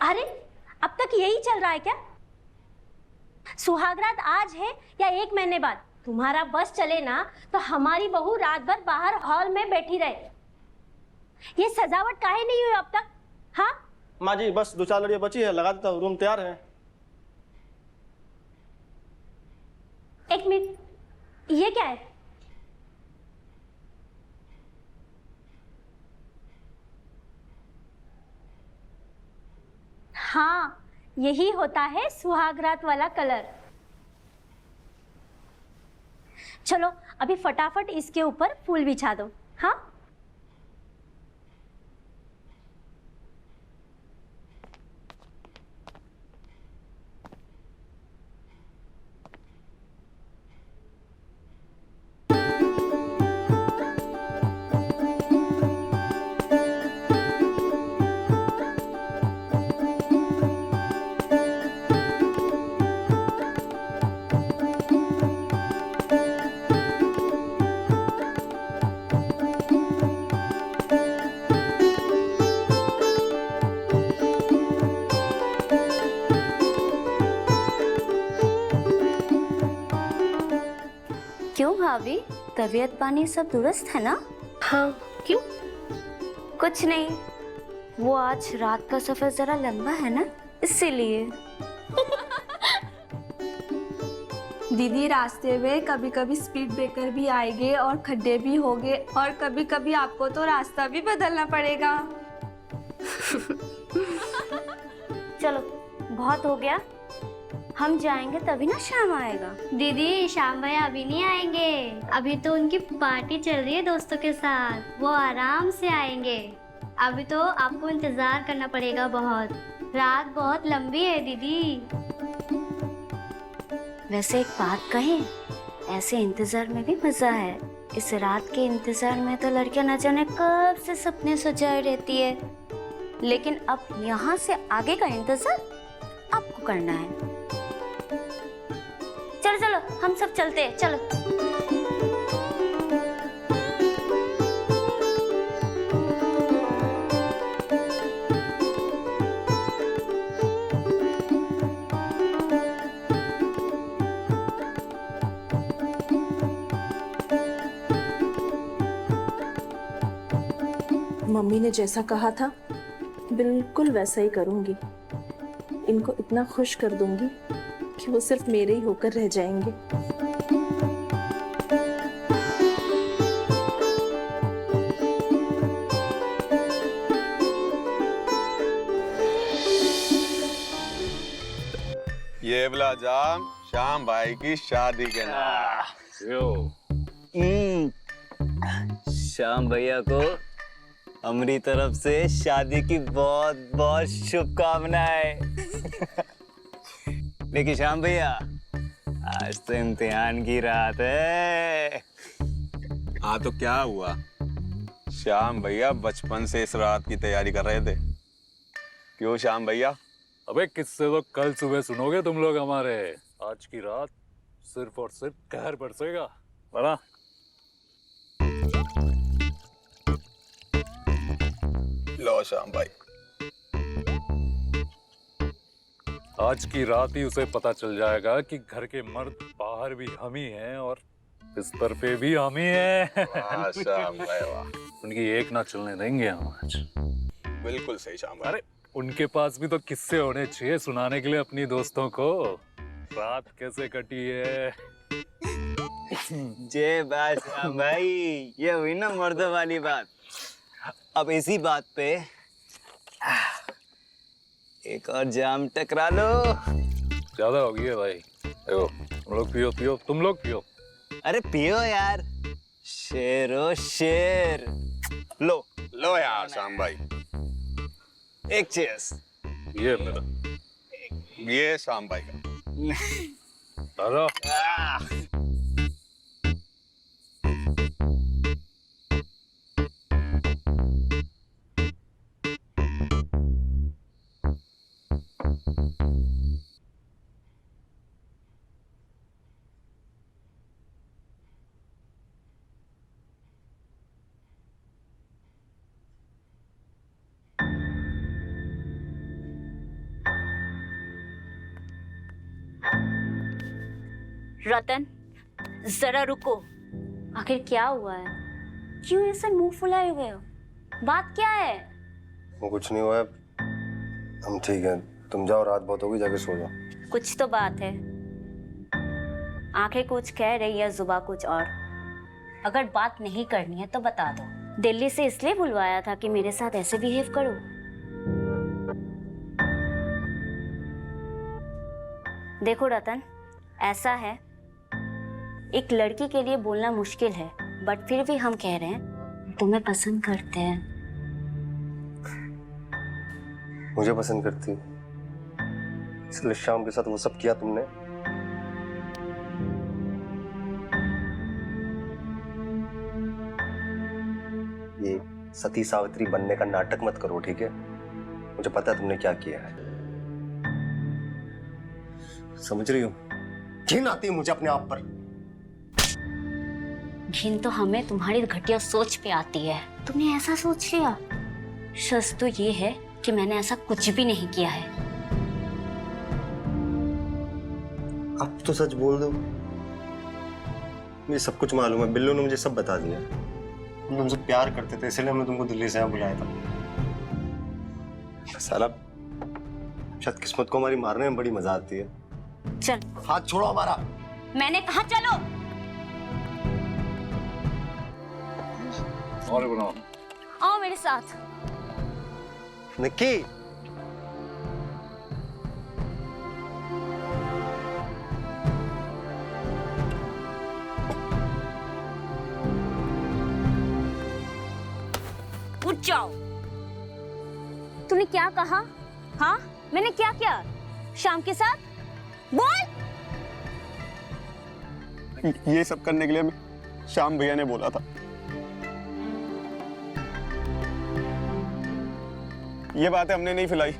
अरे अब तक यही चल रहा है क्या? सुहागरात आज है या 1 महीने बाद? तुम्हारा बस चले ना तो हमारी बहू रात भर बाहर हॉल में बैठी रहे। ये सजावट काहे नहीं हुई अब तक? हाँ माँ जी, बस 2-4 लड़ियाँ बची है, लगा देता हूँ, रूम तैयार है। एक मिनट, ये क्या है? हाँ, यही होता है सुहागरात वाला कलर। चलो अभी फटाफट इसके ऊपर फूल बिछा दो। हाँ, क्यों भाभी, तबीयत पानी सब दुरुस्त है ना? हाँ, क्यों? कुछ नहीं, वो आज रात का सफर जरा लंबा है ना, इसीलिए। दीदी, रास्ते में कभी कभी स्पीड ब्रेकर भी आएंगे और खड्डे भी होंगे और कभी कभी आपको तो रास्ता भी बदलना पड़ेगा। चलो बहुत हो गया, हम जाएंगे तभी ना शाम आएगा। दीदी श्याम भैया अभी नहीं आएंगे, अभी तो उनकी पार्टी चल रही है दोस्तों के साथ, वो आराम से आएंगे। अभी तो आपको इंतजार करना पड़ेगा बहुत, रात बहुत लंबी है दीदी। वैसे एक बात कहें, ऐसे इंतजार में भी मजा है। इस रात के इंतजार में तो लड़कियां न जाने कब से सपने सजाए रहती है, लेकिन अब यहाँ से आगे का इंतजार आपको करना है। चलो चलो, हम सब चलते हैं, चलो। मम्मी ने जैसा कहा था बिल्कुल वैसा ही करूंगी। इनको इतना खुश कर दूंगी कि वो सिर्फ मेरे ही होकर रह जाएंगे। ये वाला जाम श्याम भाई की शादी के नाम। श्याम भैया को हमारी तरफ से शादी की बहुत बहुत शुभकामनाएं। लेकिन श्याम भैया, आज तो इम्तिहान की रात है। हाँ तो क्या हुआ, श्याम भैया बचपन से इस रात की तैयारी कर रहे थे। क्यों श्याम भैया? अबे किससे तो कल सुबह सुनोगे तुम लोग हमारे। आज की रात सिर्फ और सिर्फ कहर बरसेगा, बड़ा। लो श्याम भाई, आज की रात ही उसे पता चल जाएगा कि घर के मर्द बाहर भी हम ही हैं और बिस्तर पे भी हम ही हैं। वाह श्याम भाई वाह। उनकी एक ना चलने देंगे हम आज। बिल्कुल सही श्याम भाई। अरे उनके पास भी तो किस्से होने चाहिए सुनाने के लिए अपनी दोस्तों को। रात कैसे कटी है। जय बात श्याम भाई, ये हुई ना मर्दों वाली बात। अब इसी बात पे एक और जाम टकरा लो। ज्यादा हो गई है भाई। देखो तुम लोग पियो पियो, तुम लोग पियो। अरे पियो यार, शेरो शेर। लो लो यार श्याम भाई, एक चीज। ये मेरा, ये श्याम भाई का। रतन, जरा रुको। आखिर क्या हुआ है? क्यों ऐसे मुंह फुलाए हुए हो? बात क्या है? वो कुछ नहीं हुआ है, हम ठीक हैं। तुम जाओ, रात बहुत होगी, जाके सो जाओ। कुछ तो बात है। आंखें कुछ कह रही है, जुबान कुछ और। अगर बात नहीं करनी है तो बता दो। दिल्ली से इसलिए बुलवाया था कि मेरे साथ ऐसे बिहेव करो। देखो रतन, ऐसा है, एक लड़की के लिए बोलना मुश्किल है, बट फिर भी हम कह रहे हैं तुम्हें पसंद करते हैं। मुझे पसंद करती, इसलिए शाम के साथ वो सब किया तुमने। ये सती सावित्री बनने का नाटक मत करो, ठीक है? मुझे पता है तुमने क्या किया है। समझ रही हो? घिन आती है मुझे अपने आप पर। घिन तो हमें तुम्हारी घटिया सोच पे आती है। तुमने ऐसा सोच लिया। सच तो ये है कि मैंने ऐसा कुछ भी नहीं किया है। अब तो सच बोल दो। मुझे सब कुछ मालूम है, बिल्लू ने मुझे सब बता दिया। हम तुमसे प्यार करते थे, इसलिए हमने तुमको दिल्ली से यहाँ बुलाया था। साला, शायद किस्मत को हमारी मारने में बड़ी मजा आती है। चल, हाथ छोड़ो हमारा। मैंने कहा चलो। और बनाओ। आओ मेरे साथ। निक्की, उठ जाओ। तूने क्या कहा? हाँ, मैंने क्या किया शाम के साथ? बोल। ये सब करने के लिए हमें श्याम भैया ने बोला था। ये बातें हमने नहीं फैलाई।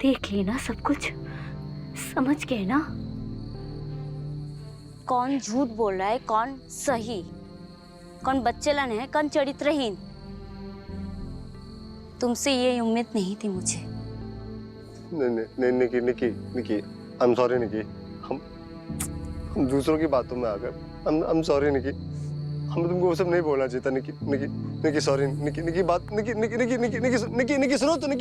देख लेना सब कुछ, समझ गए ना? कौन झूठ बोल रहा है, कौन सही, कौन बच्चेलन है, कौन चरित्रहीन। तुमसे ये उम्मीद नहीं थी मुझे। नहीं निकी निकी निकी, आई एम सॉरी निकी। हम दूसरों की बातों में आ गए। आई एम सॉरी निकी। हमें तुमको वो सब नहीं बोलना चाहिए था निकी निकी निकी। सॉरी निकी निकी। बात निकी निकी निकी निकी निकी निकी निकी सुनो तो निकी।